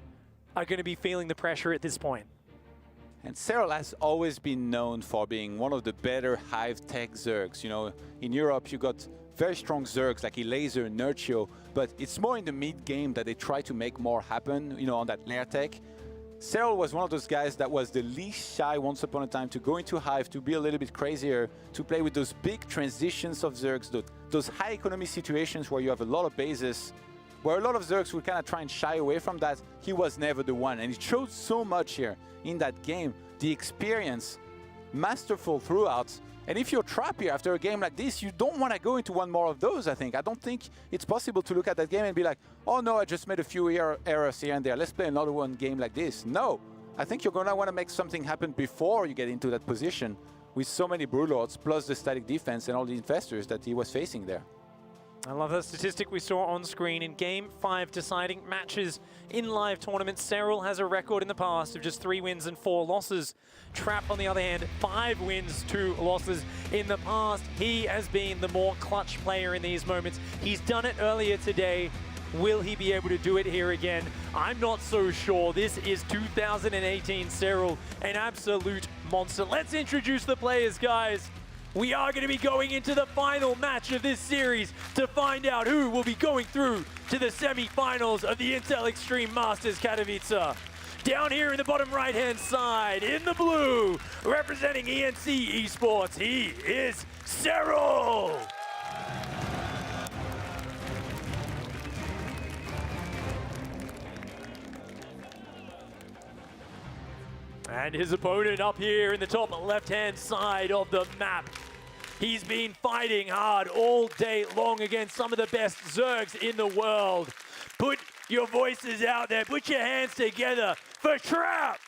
are going to be feeling the pressure at this point. And Serral has always been known for being one of the better Hive-tech Zergs. You know, in Europe, you got very strong Zergs like Elaser and Nurtio, but it's more in the mid-game that they try to make more happen, you know, on that lair tech. Serral was one of those guys that was the least shy once upon a time to go into Hive, to be a little bit crazier, to play with those big transitions of Zergs, those high economy situations where you have a lot of bases, where a lot of Zergs would kind of try and shy away from that. He was never the one, and it showed so much here in that game. The experience, masterful throughout. And if you're Trap here after a game like this, you don't want to go into one more of those, I think. I don't think it's possible to look at that game and be like, oh no, I just made a few errors here and there. Let's play another one game like this. No, I think you're going to want to make something happen before you get into that position with so many Broodlords, plus the static defense and all the Infestors that he was facing there. I love that statistic we saw on screen. In Game 5 deciding matches in live tournaments, Serral has a record in the past of just 3 wins and 4 losses. Trap, on the other hand, 5 wins, 2 losses. In the past, he has been the more clutch player in these moments. He's done it earlier today. Will he be able to do it here again? I'm not so sure. This is 2018 Serral, an absolute monster. Let's introduce the players, guys. We are going to be going into the final match of this series to find out who will be going through to the semi-finals of the Intel Extreme Masters Katowice. Down here in the bottom right-hand side, in the blue, representing ENC Esports, he is Serral. And his opponent up here in the top left-hand side of the map. He's been fighting hard all day long against some of the best Zergs in the world. Put your voices out there. Put your hands together for Trap.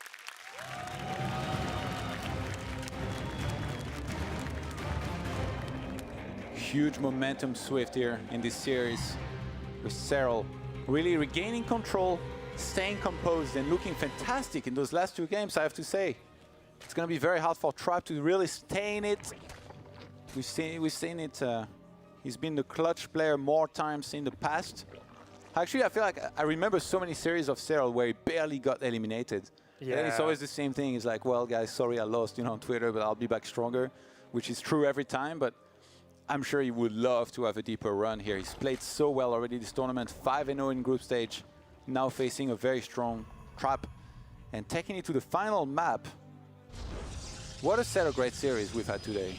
Huge momentum swift here in this series with Serral really regaining control, staying composed and looking fantastic in those last 2 games, I have to say. It's going to be very hard for Trap to really stay in it. We've seen it. He's been the clutch player more times in the past. Actually, I feel like I remember so many series of Serral where he barely got eliminated. Yeah. And it's always the same thing. It's like, well, guys, sorry I lost, on Twitter, but I'll be back stronger, which is true every time. But I'm sure he would love to have a deeper run here. He's played so well already this tournament, 5-0 in group stage, now facing a very strong Trap and taking it to the final map. What a set of great series we've had today.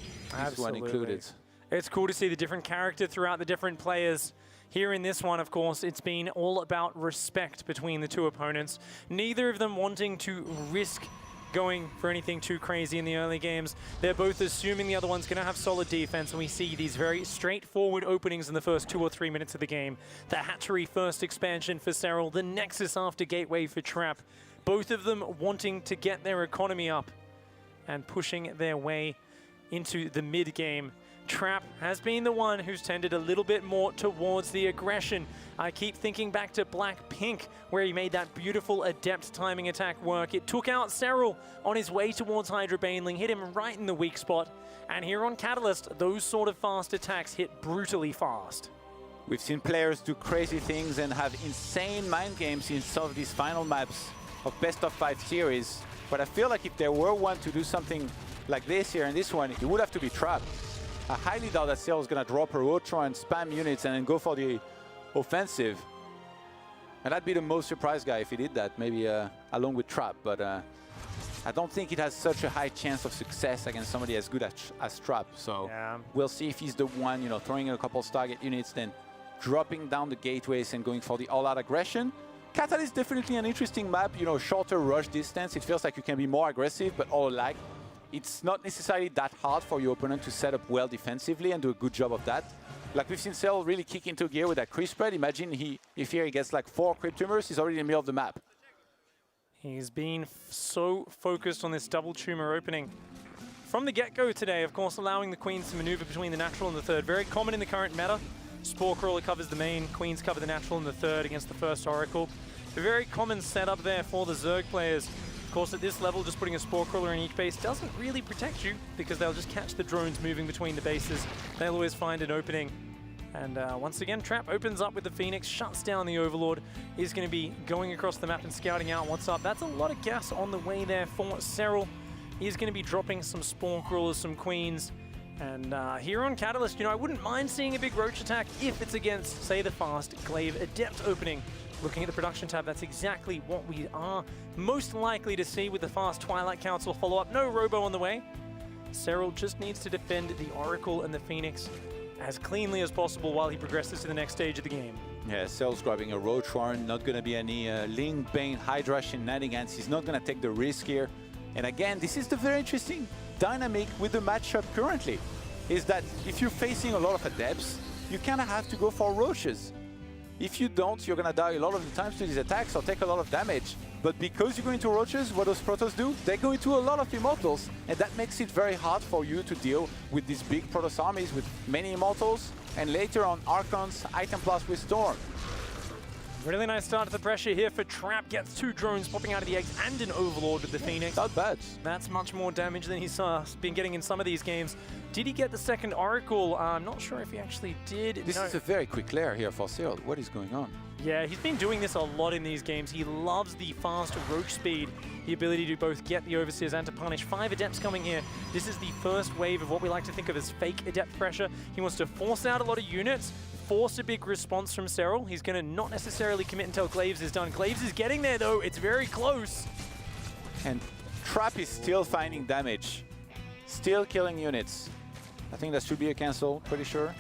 This one included. It's cool to see the different character throughout the different players. Here in this one, of course, it's been all about respect between the 2 opponents. Neither of them wanting to risk going for anything too crazy in the early games. They're both assuming the other one's going to have solid defense, and we see these very straightforward openings in the first 2 or 3 minutes of the game. The Hatchery first expansion for Serral, the Nexus after Gateway for Trap. Both of them wanting to get their economy up and pushing their way into the mid-game. Trap has been the one who's tended a little bit more towards the aggression. I keep thinking back to Blackpink, where he made that beautiful adept timing attack work. It took out Serral on his way towards Hydra Baneling, hit him right in the weak spot. And here on Catalyst, those sort of fast attacks hit brutally fast. We've seen players do crazy things and have insane mind games in some of these final maps of best of 5 series. But I feel like if there were one to do something like this here in this one, it would have to be Trap. I highly doubt that Serral is going to drop a Rotron and spam units and then go for the offensive. And I'd be the most surprised guy if he did that, maybe along with Trap. But I don't think it has such a high chance of success against somebody as good as Trap. So we'll see if he's the one, throwing in a couple of target units, then dropping down the gateways and going for the all-out aggression. Catalyst is definitely an interesting map, shorter rush distance. It feels like you can be more aggressive, but all alike. It's not necessarily that hard for your opponent to set up well defensively and do a good job of that. Like we've seen Serral really kick into gear with that creep spread. Imagine if here he gets like 4 creep tumors, he's already in the middle of the map. He's been so focused on this double tumor opening from the get-go today, of course, allowing the Queens to maneuver between the natural and the third. Very common in the current meta. Spore Crawler covers the main, Queens cover the natural and the third against the first Oracle. A very common setup there for the Zerg players. Of course, at this level, just putting a Spore Crawler in each base doesn't really protect you because they'll just catch the drones moving between the bases. They'll always find an opening. And once again, Trap opens up with the Phoenix, shuts down the Overlord, is going to be going across the map and scouting out what's up. That's a lot of gas on the way there for Serral. He's going to be dropping some Spore Crawlers, some Queens. And here on Catalyst, I wouldn't mind seeing a big Roach attack if it's against, say, the fast Glaive Adept opening. Looking at the production tab, that's exactly what we are most likely to see with the fast Twilight Council follow-up. No Robo on the way. Serral just needs to defend the Oracle and the Phoenix as cleanly as possible while he progresses to the next stage of the game. Yeah, Serral's grabbing a Roach Warren, not going to be any Ling Bane Hydra shenanigans. He's not going to take the risk here. And again, this is the very interesting dynamic with the matchup currently, is that if you're facing a lot of Adepts, you kind of have to go for Roaches. If you don't, you're going to die a lot of the times to these attacks or take a lot of damage. But because you go into Roaches, what those Protoss do? They go into a lot of Immortals, and that makes it very hard for you to deal with these big Protoss armies with many Immortals, and later on Archons, Item Plus with Storm. Really nice start to the pressure here for Trap. Gets 2 drones popping out of the eggs and an Overlord with the Phoenix. Not bad. That's much more damage than he's been getting in some of these games. Did he get the second Oracle? I'm not sure if he actually did. This is a very quick lair here for Serral. What is going on? Yeah, he's been doing this a lot in these games. He loves the fast Roach speed, the ability to both get the Overseers and to punish. 5 Adepts coming here. This is the first wave of what we like to think of as fake Adept pressure. He wants to force out a lot of units, force a big response from Serral. He's going to not necessarily commit until Glaives is done. Glaives is getting there, though. It's very close. And Trap is still finding damage, still killing units. I think that should be a cancel, pretty sure.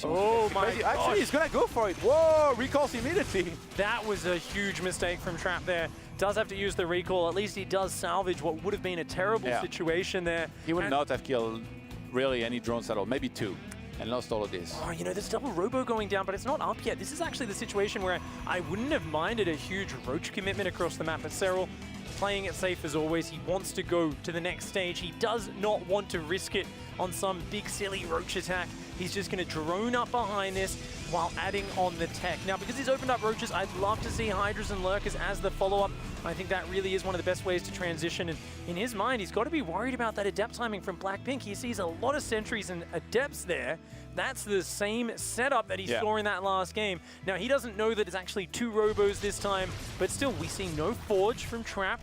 Oh my gosh. Actually, he's going to go for it. Whoa, recalls immediately. That was a huge mistake from Trap there. Does have to use the recall. At least he does salvage what would have been a terrible situation there. He would not have killed really any drones at all, maybe 2. and lost all of this. Oh, you know, there's double robo going down, but it's not up yet. This is actually the situation where I wouldn't have minded a huge roach commitment across the map, but Serral playing it safe as always. He wants to go to the next stage. He does not want to risk it on some big silly roach attack. He's just going to drone up behind this while adding on the tech. Now, because he's opened up roaches, I'd love to see Hydras and Lurkers as the follow-up. I think that really is one of the best ways to transition. And in his mind, he's got to be worried about that adept timing from Blackpink. He sees a lot of sentries and adepts there. That's the same setup that he saw in that last game. Now, he doesn't know that it's actually 2 robos this time, but still, we see no Forge from Trap.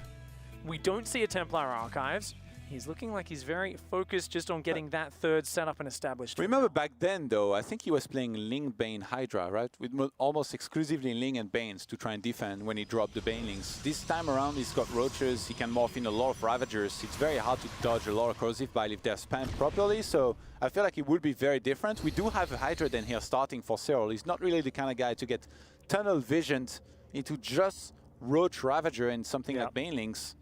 We don't see a Templar Archives. He's looking like he's very focused just on getting that third setup and established. Remember back then, though, I think he was playing Ling, Bane, Hydra, right? With almost exclusively Ling and Banes to try and defend when he dropped the Banelings. This time around, he's got Roaches, he can morph in a lot of Ravagers. It's very hard to dodge a lot of corrosive bile if they're spammed properly, so I feel like it would be very different. We do have a Hydra then here starting for Serral. He's not really the kind of guy to get tunnel visioned into just Roach Ravager and something like Banelings.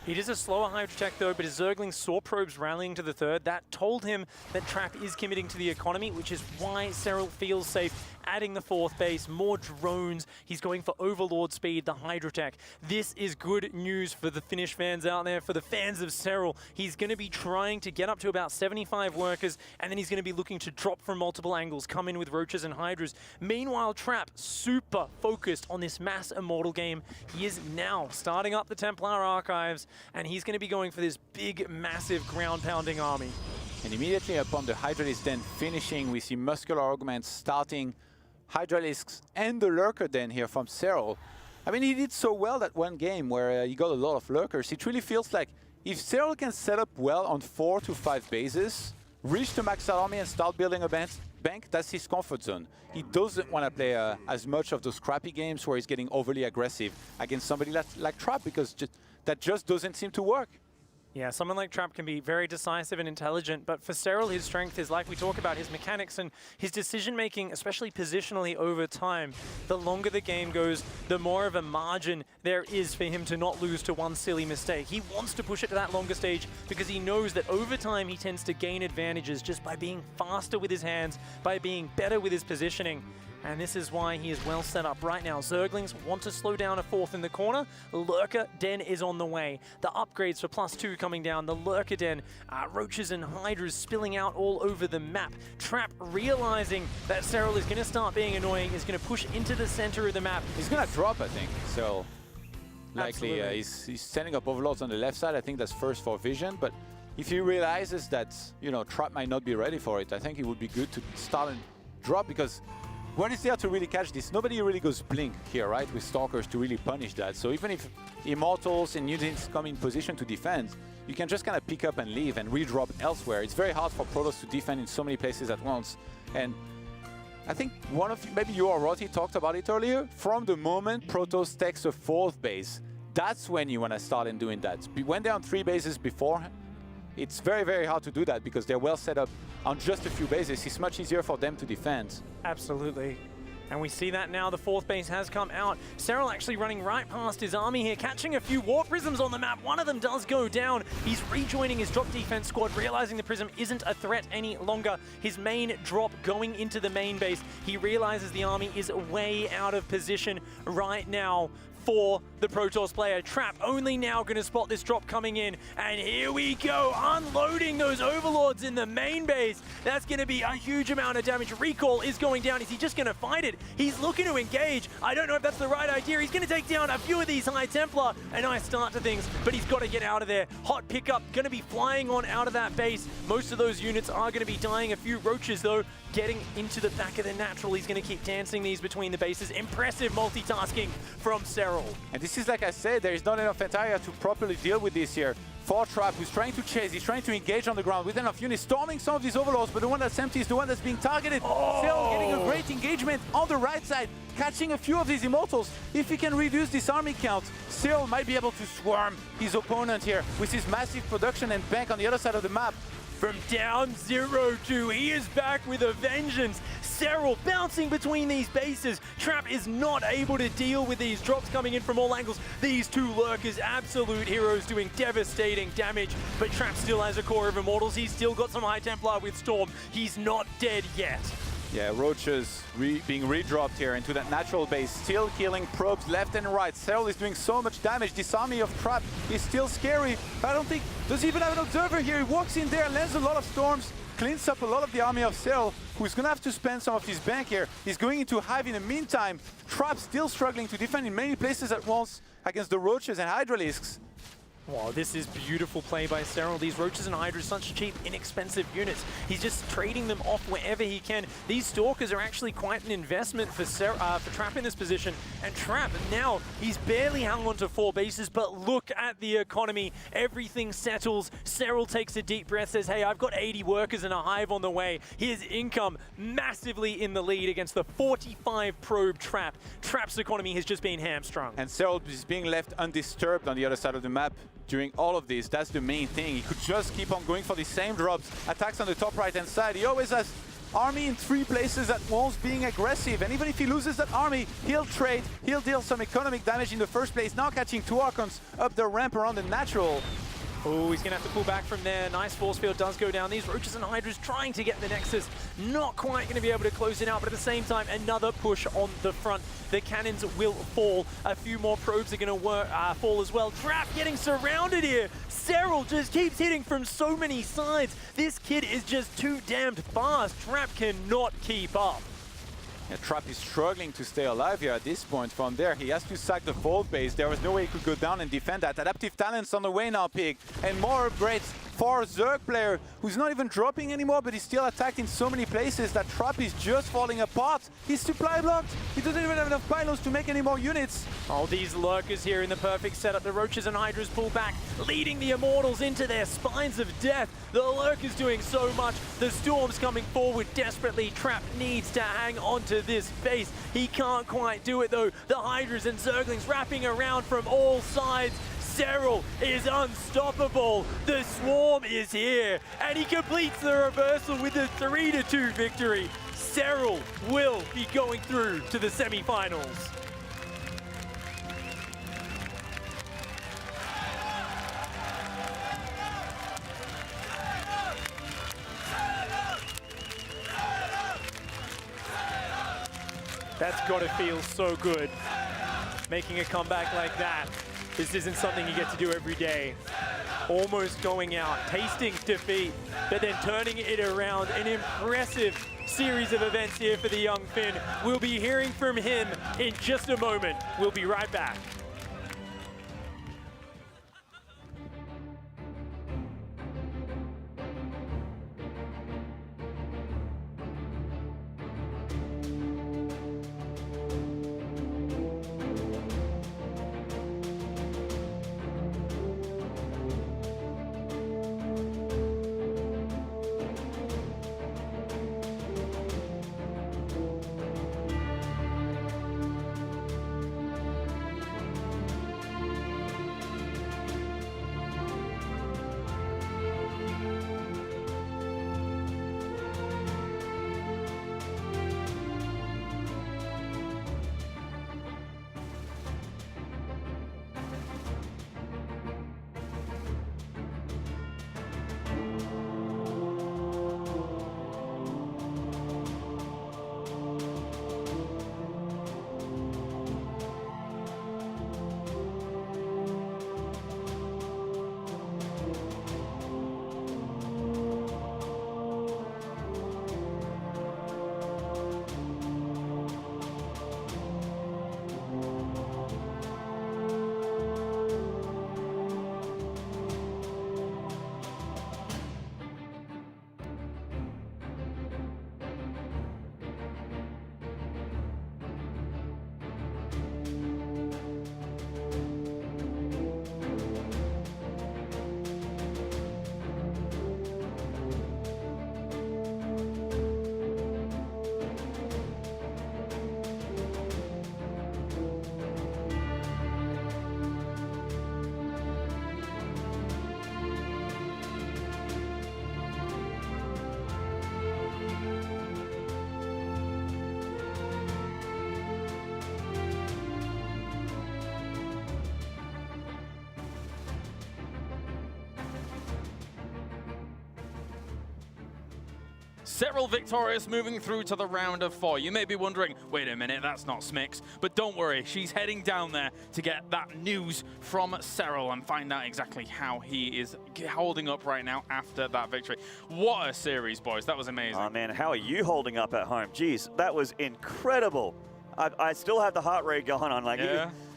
It is a slower Hydra tech though, but his Zergling saw probes rallying to the third. That told him that Trap is committing to the economy, which is why Serral feels safe adding the 4th base, more drones. He's going for Overlord speed, the Hydra tech. This is good news for the Finnish fans out there, for the fans of Serral. He's going to be trying to get up to about 75 workers, and then he's going to be looking to drop from multiple angles, come in with Roaches and Hydras. Meanwhile, Trap, super focused on this mass Immortal game. He is now starting up the Templar Archives, and he's going to be going for this big, massive, ground-pounding army. And immediately upon the Hydralisk Den finishing, we see Muscular Augments starting Hydralisks and the Lurker Den here from Serral. I mean, he did so well that one game where he got a lot of Lurkers. It really feels like if Serral can set up well on 4 to 5 bases, reach the max army and start building a bank, that's his comfort zone. He doesn't want to play as much of those crappy games where he's getting overly aggressive against somebody like Trap, because that just doesn't seem to work. Yeah, someone like Trap can be very decisive and intelligent, but for Serral, his strength is, like we talk about, his mechanics and his decision-making, especially positionally over time. The longer the game goes, the more of a margin there is for him to not lose to one silly mistake. He wants to push it to that longer stage because he knows that over time he tends to gain advantages just by being faster with his hands, by being better with his positioning. And this is why he is well set up right now. Zerglings want to slow down a 4th in the corner. Lurker Den is on the way. The upgrades for +2 coming down. The Lurker Den, Roaches and Hydras spilling out all over the map. Trap realizing that Serral is going to start being annoying, is going to push into the center of the map. He's going to drop, I think. So likely he's setting up Overlords on the left side. I think that's first for Vision. But if he realizes that, you know, Trap might not be ready for it, I think it would be good to start and drop, because when it's there to really catch this, nobody really goes blink here, right, with Stalkers to really punish that. So even if Immortals and units come in position to defend, you can just kind of pick up and leave and redrop elsewhere. It's very hard for Protoss to defend in so many places at once. And I think one of you, maybe you or Roti talked about it earlier, from the moment Protoss takes a 4th base, that's when you want to start in doing that. When they're on 3 bases before, it's very, very hard to do that because they're well set up on just a few bases. It's much easier for them to defend. Absolutely. And we see that now. The 4th base has come out. Serral actually running right past his army here, catching a few War Prisms on the map. One of them does go down. He's rejoining his drop defense squad, realizing the Prism isn't a threat any longer. His main drop going into the main base. He realizes the army is way out of position right now for the Protoss player. Trap only now going to spot this drop coming in, and here we go, unloading those Overlords in the main base. That's going to be a huge amount of damage. Recall is going down. Is he just going to fight it? He's looking to engage. I don't know if that's the right idea. He's going to take down a few of these High Templar. A nice start to things, but he's got to get out of there. Hot pickup going to be flying on out of that base. Most of those units are going to be dying. A few Roaches, though, getting into the back of the natural. He's going to keep dancing these between the bases. Impressive multitasking from Serral. And this is, like I said, there is not enough area to properly deal with this here. For Trap, who's trying to chase, he's trying to engage on the ground with enough units, storming some of these Overlords, but the one that's empty is the one that's being targeted. Still getting a great engagement on the right side, catching a few of these Immortals. If he can reduce this army count, Serral might be able to swarm his opponent here with his massive production and bank on the other side of the map. From down 0-2, he is back with a vengeance. Serral bouncing between these bases. Trap is not able to deal with these drops coming in from all angles. These two lurkers, absolute heroes, doing devastating damage, but Trap still has a core of Immortals. He's still got some High Templar with Storm. He's not dead yet. Yeah, Roaches being redropped here into that natural base, still killing probes left and right. Serral is doing so much damage. This army of Trap is still scary. I don't think, does he even have an observer here? He walks in there, lands a lot of storms, cleans up a lot of the army of Serral, who's gonna have to spend some of his bank here. He's going into Hive in the meantime. Trap still struggling to defend in many places at once against the Roaches and Hydralisks. Wow, this is beautiful play by Serral. These Roaches and Hydras, such cheap, inexpensive units. He's just trading them off wherever he can. These Stalkers are actually quite an investment for Trap in this position. And Trap, now, he's barely hung on to 4 bases, but look at the economy. Everything settles. Serral takes a deep breath, says, hey, I've got 80 workers and a Hive on the way. His income massively in the lead against the 45 probe Trap. Trap's economy has just been hamstrung. And Serral is being left undisturbed on the other side of the map. During all of this, that's the main thing. He could just keep on going for the same drops, attacks on the top right-hand side. He always has army in 3 places at once being aggressive. And even if he loses that army, he'll trade, he'll deal some economic damage in the first place. Now catching 2 Archons up the ramp around the natural. Oh, he's going to have to pull back from there. Nice force field does go down. These Roaches and Hydras trying to get the Nexus. Not quite going to be able to close it out, but at the same time, another push on the front. The cannons will fall. A few more probes are going to fall as well. Trap getting surrounded here. Serral just keeps hitting from so many sides. This kid is just too damned fast. Trap cannot keep up. Yeah, Trap is struggling to stay alive here at this point. From there, he has to sack the Vault base. There was no way he could go down and defend that. Adaptive Talents on the way now, Pig. And more upgrades for Zerg player, who's not even dropping anymore, but he's still attacked in so many places that Trap is just falling apart. He's supply blocked. He doesn't even have enough pylons to make any more units. Oh, these lurkers here in the perfect setup. The Roaches and Hydras pull back, leading the Immortals into their spines of death. The lurkers doing so much. The Storm's coming forward desperately. Trap needs to hang on to this base. He can't quite do it though. The Hydras and Zerglings wrapping around from all sides. Serral is unstoppable. The Swarm is here, and he completes the reversal with a 3-2 victory. Serral will be going through to the semi-finals. That's got to feel so good, making a comeback like that. This isn't something you get to do every day. Almost going out, tasting defeat, but then turning it around. An impressive series of events here for the young Finn. We'll be hearing from him in just a moment. We'll be right back. Serral victorious, moving through to the round of 4. You may be wondering, wait a minute, that's not Smix. But don't worry, she's heading down there to get that news from Serral and find out exactly how he is holding up right now after that victory. What a series, boys. That was amazing. Oh, man, how are you holding up at home? Jeez, that was incredible. I still have the heart rate going on. Like,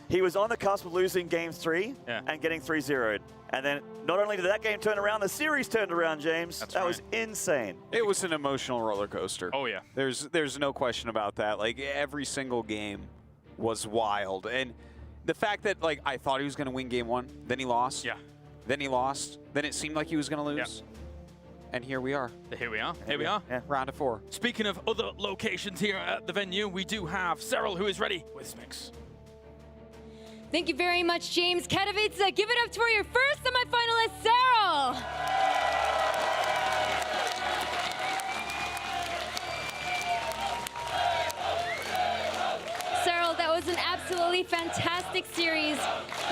he was on the cusp of losing game 3 and getting 3-0'd. And then not only did that game turn around, the series turned around, James. That was insane. It was an emotional roller coaster. Oh, yeah. There's no question about that. Like, every single game was wild. And the fact that, like, I thought he was going to win game 1, then he lost. Yeah. Then he lost. Then it seemed like he was going to lose. And here we are. Here we are. Here we are. Yeah. Round of 4. Speaking of other locations here at the venue, we do have Serral, who is ready with Smix. Thank you very much, James. Katowice, give it up for your first semifinalist, Serral. Serral, that was an absolutely fantastic series.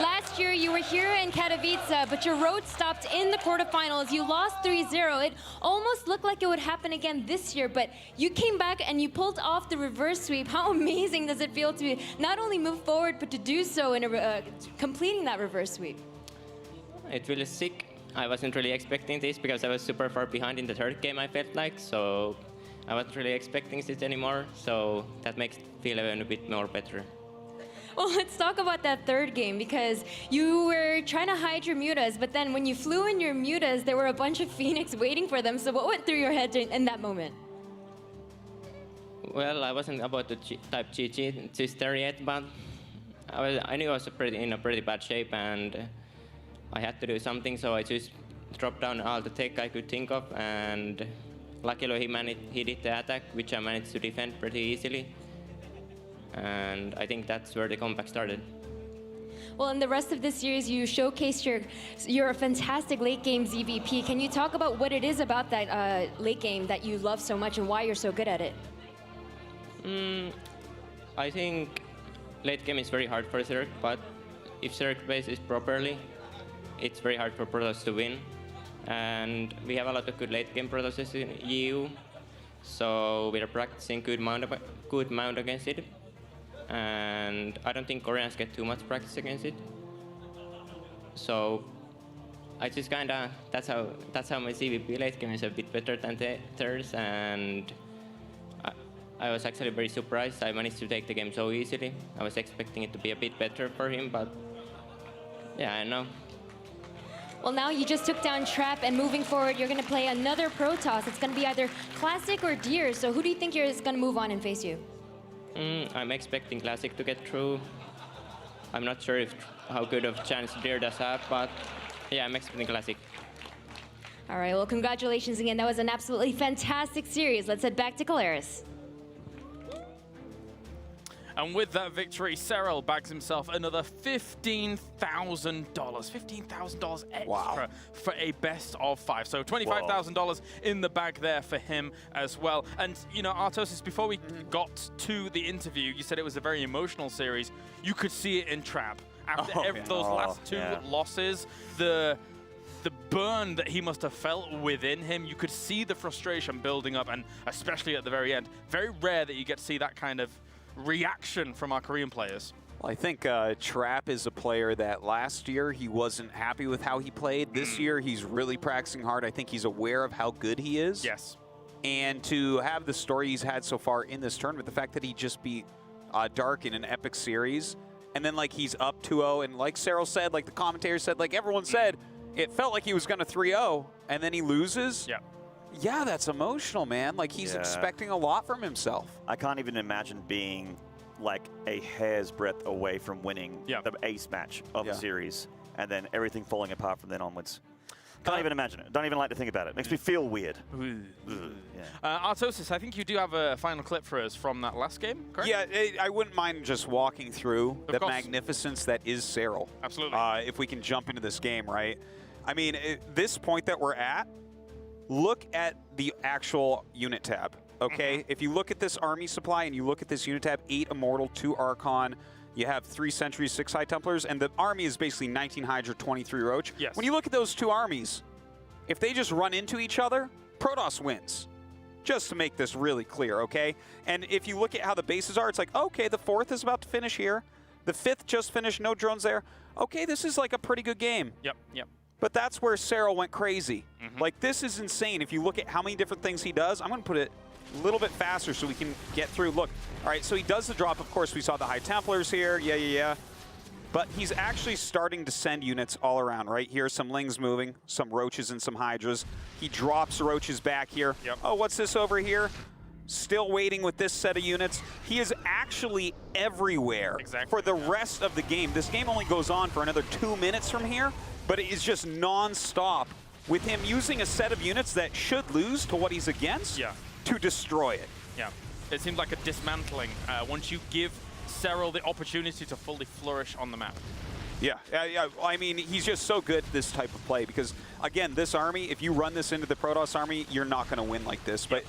Last year, you were here in Katowice, but your road stopped in the quarterfinals. You lost 3-0. It almost looked like it would happen again this year, but you came back and you pulled off the reverse sweep. How amazing does it feel to not only move forward, but to do so in completing that reverse sweep? It feels sick. I wasn't really expecting this because I was super far behind in the third game, I felt like, so I wasn't really expecting this anymore, so that makes it feel even a bit more better. Well, let's talk about that third game, because you were trying to hide your mutas, but then when you flew in your mutas, there were a bunch of Phoenix waiting for them. So what went through your head in that moment? Well, I wasn't about to type GG just there yet, but I knew I was in a pretty bad shape and I had to do something, so I just dropped down all the tech I could think of, and luckily he did the attack, which I managed to defend pretty easily. And I think that's where the comeback started. Well, in the rest of this series, you showcased your fantastic late game ZVP. Can you talk about what it is about that late game that you love so much and why you're so good at it? I think late game is very hard for Zerg, but if Zerg plays it properly, it's very hard for Protoss to win. And we have a lot of good late game Protosses in EU, so we are practicing good mount against it. And I don't think Koreans get too much practice against it. So I just kinda, that's how my CVP late game is a bit better than theirs, and I was actually very surprised. I managed to take the game so easily. I was expecting it to be a bit better for him, but yeah, I know. Well, now you just took down Trap, and moving forward, you're going to play another Protoss. It's going to be either Classic or Deer. So who do you think is going to move on and face you? I'm expecting Classic to get through. I'm not sure how good of a chance Deer does have, but yeah, I'm expecting Classic. All right, well, congratulations again. That was an absolutely fantastic series. Let's head back to Colaris. And with that victory, Serral bags himself another $15,000. $15,000 extra for a best of 5. So $25,000 in the bag there for him as well. And, you know, Artosis, before we got to the interview, you said it was a very emotional series. You could see it in Trap. After those last two losses, the burn that he must have felt within him, you could see the frustration building up, and especially at the very end. Very rare that you get to see that kind of reaction from our Korean players. Well, I think Trap is a player that last year he wasn't happy with how he played. This year he's really practicing hard. I think he's aware of how good he is. Yes. And to have the story he's had so far in this tournament, the fact that he just beat Dark in an epic series, and then like he's up 2-0, and like Serral said, like the commentator said, like everyone said, it felt like he was going to 3-0, and then he loses. Yeah. Yeah, that's emotional, man. Like, he's expecting a lot from himself. I can't even imagine being like a hair's breadth away from winning the ace match of the series, and then everything falling apart from then onwards. Can't even imagine it. Don't even like to think about it. Makes me feel weird. Artosis, I think you do have a final clip for us from that last game, correct? Yeah, I wouldn't mind just walking through the magnificence that is Serral. Absolutely. If we can jump into this game, right? I mean, at this point that we're at, look at the actual unit tab, okay? If you look at this army supply and you look at this unit tab, 8 Immortal, 2 Archon, you have 3 Sentries, 6 High Templars, and the army is basically 19 Hydra, 23 Roach. When you look at those two armies, if they just run into each other, Protoss wins. just to make this really clear, okay? And if you look at how the bases are, it's like, okay, the 4th is about to finish here. The 5th just finished, no drones there. Okay, this is like a pretty good game. Yep, yep. But that's where Serral went crazy. Like, this is insane. If you look at how many different things he does, I'm going to put it a little bit faster so we can get through. Look, all right, so he does the drop. Of course, we saw the High Templars here. Yeah. But he's actually starting to send units all around, right? Here's some Lings moving, some Roaches and some Hydras. He drops Roaches back here. Yep. Oh, what's this over here? Still waiting with this set of units. He is actually everywhere for the rest of the game. This game only goes on for another 2 minutes from here, but it is just non-stop with him using a set of units that should lose to what he's against to destroy it. Yeah, it seems like a dismantling once you give Serral the opportunity to fully flourish on the map. Yeah, I mean, he's just so good at this type of play because, again, this army, if you run this into the Protoss army, you're not going to win like this. But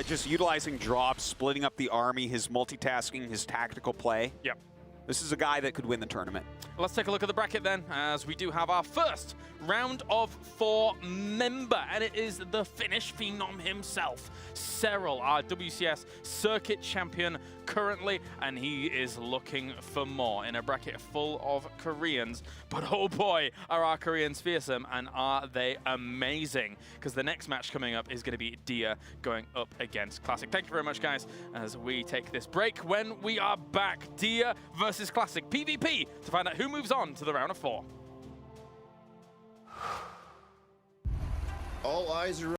just utilizing drops, splitting up the army, his multitasking, his tactical play. Yep. This is a guy that could win the tournament. Let's take a look at the bracket then, as we do have our first round of 4 member, and it is the Finnish phenom himself, Serral, our WCS circuit champion currently, and he is looking for more in a bracket full of Koreans. But oh boy, are our Koreans fearsome, and are they amazing, because the next match coming up is going to be Dia going up against Classic. Thank you very much, guys, as we take this break. When we are back, Dia versus Classic PvP to find out who moves on to the round of 4. All eyes are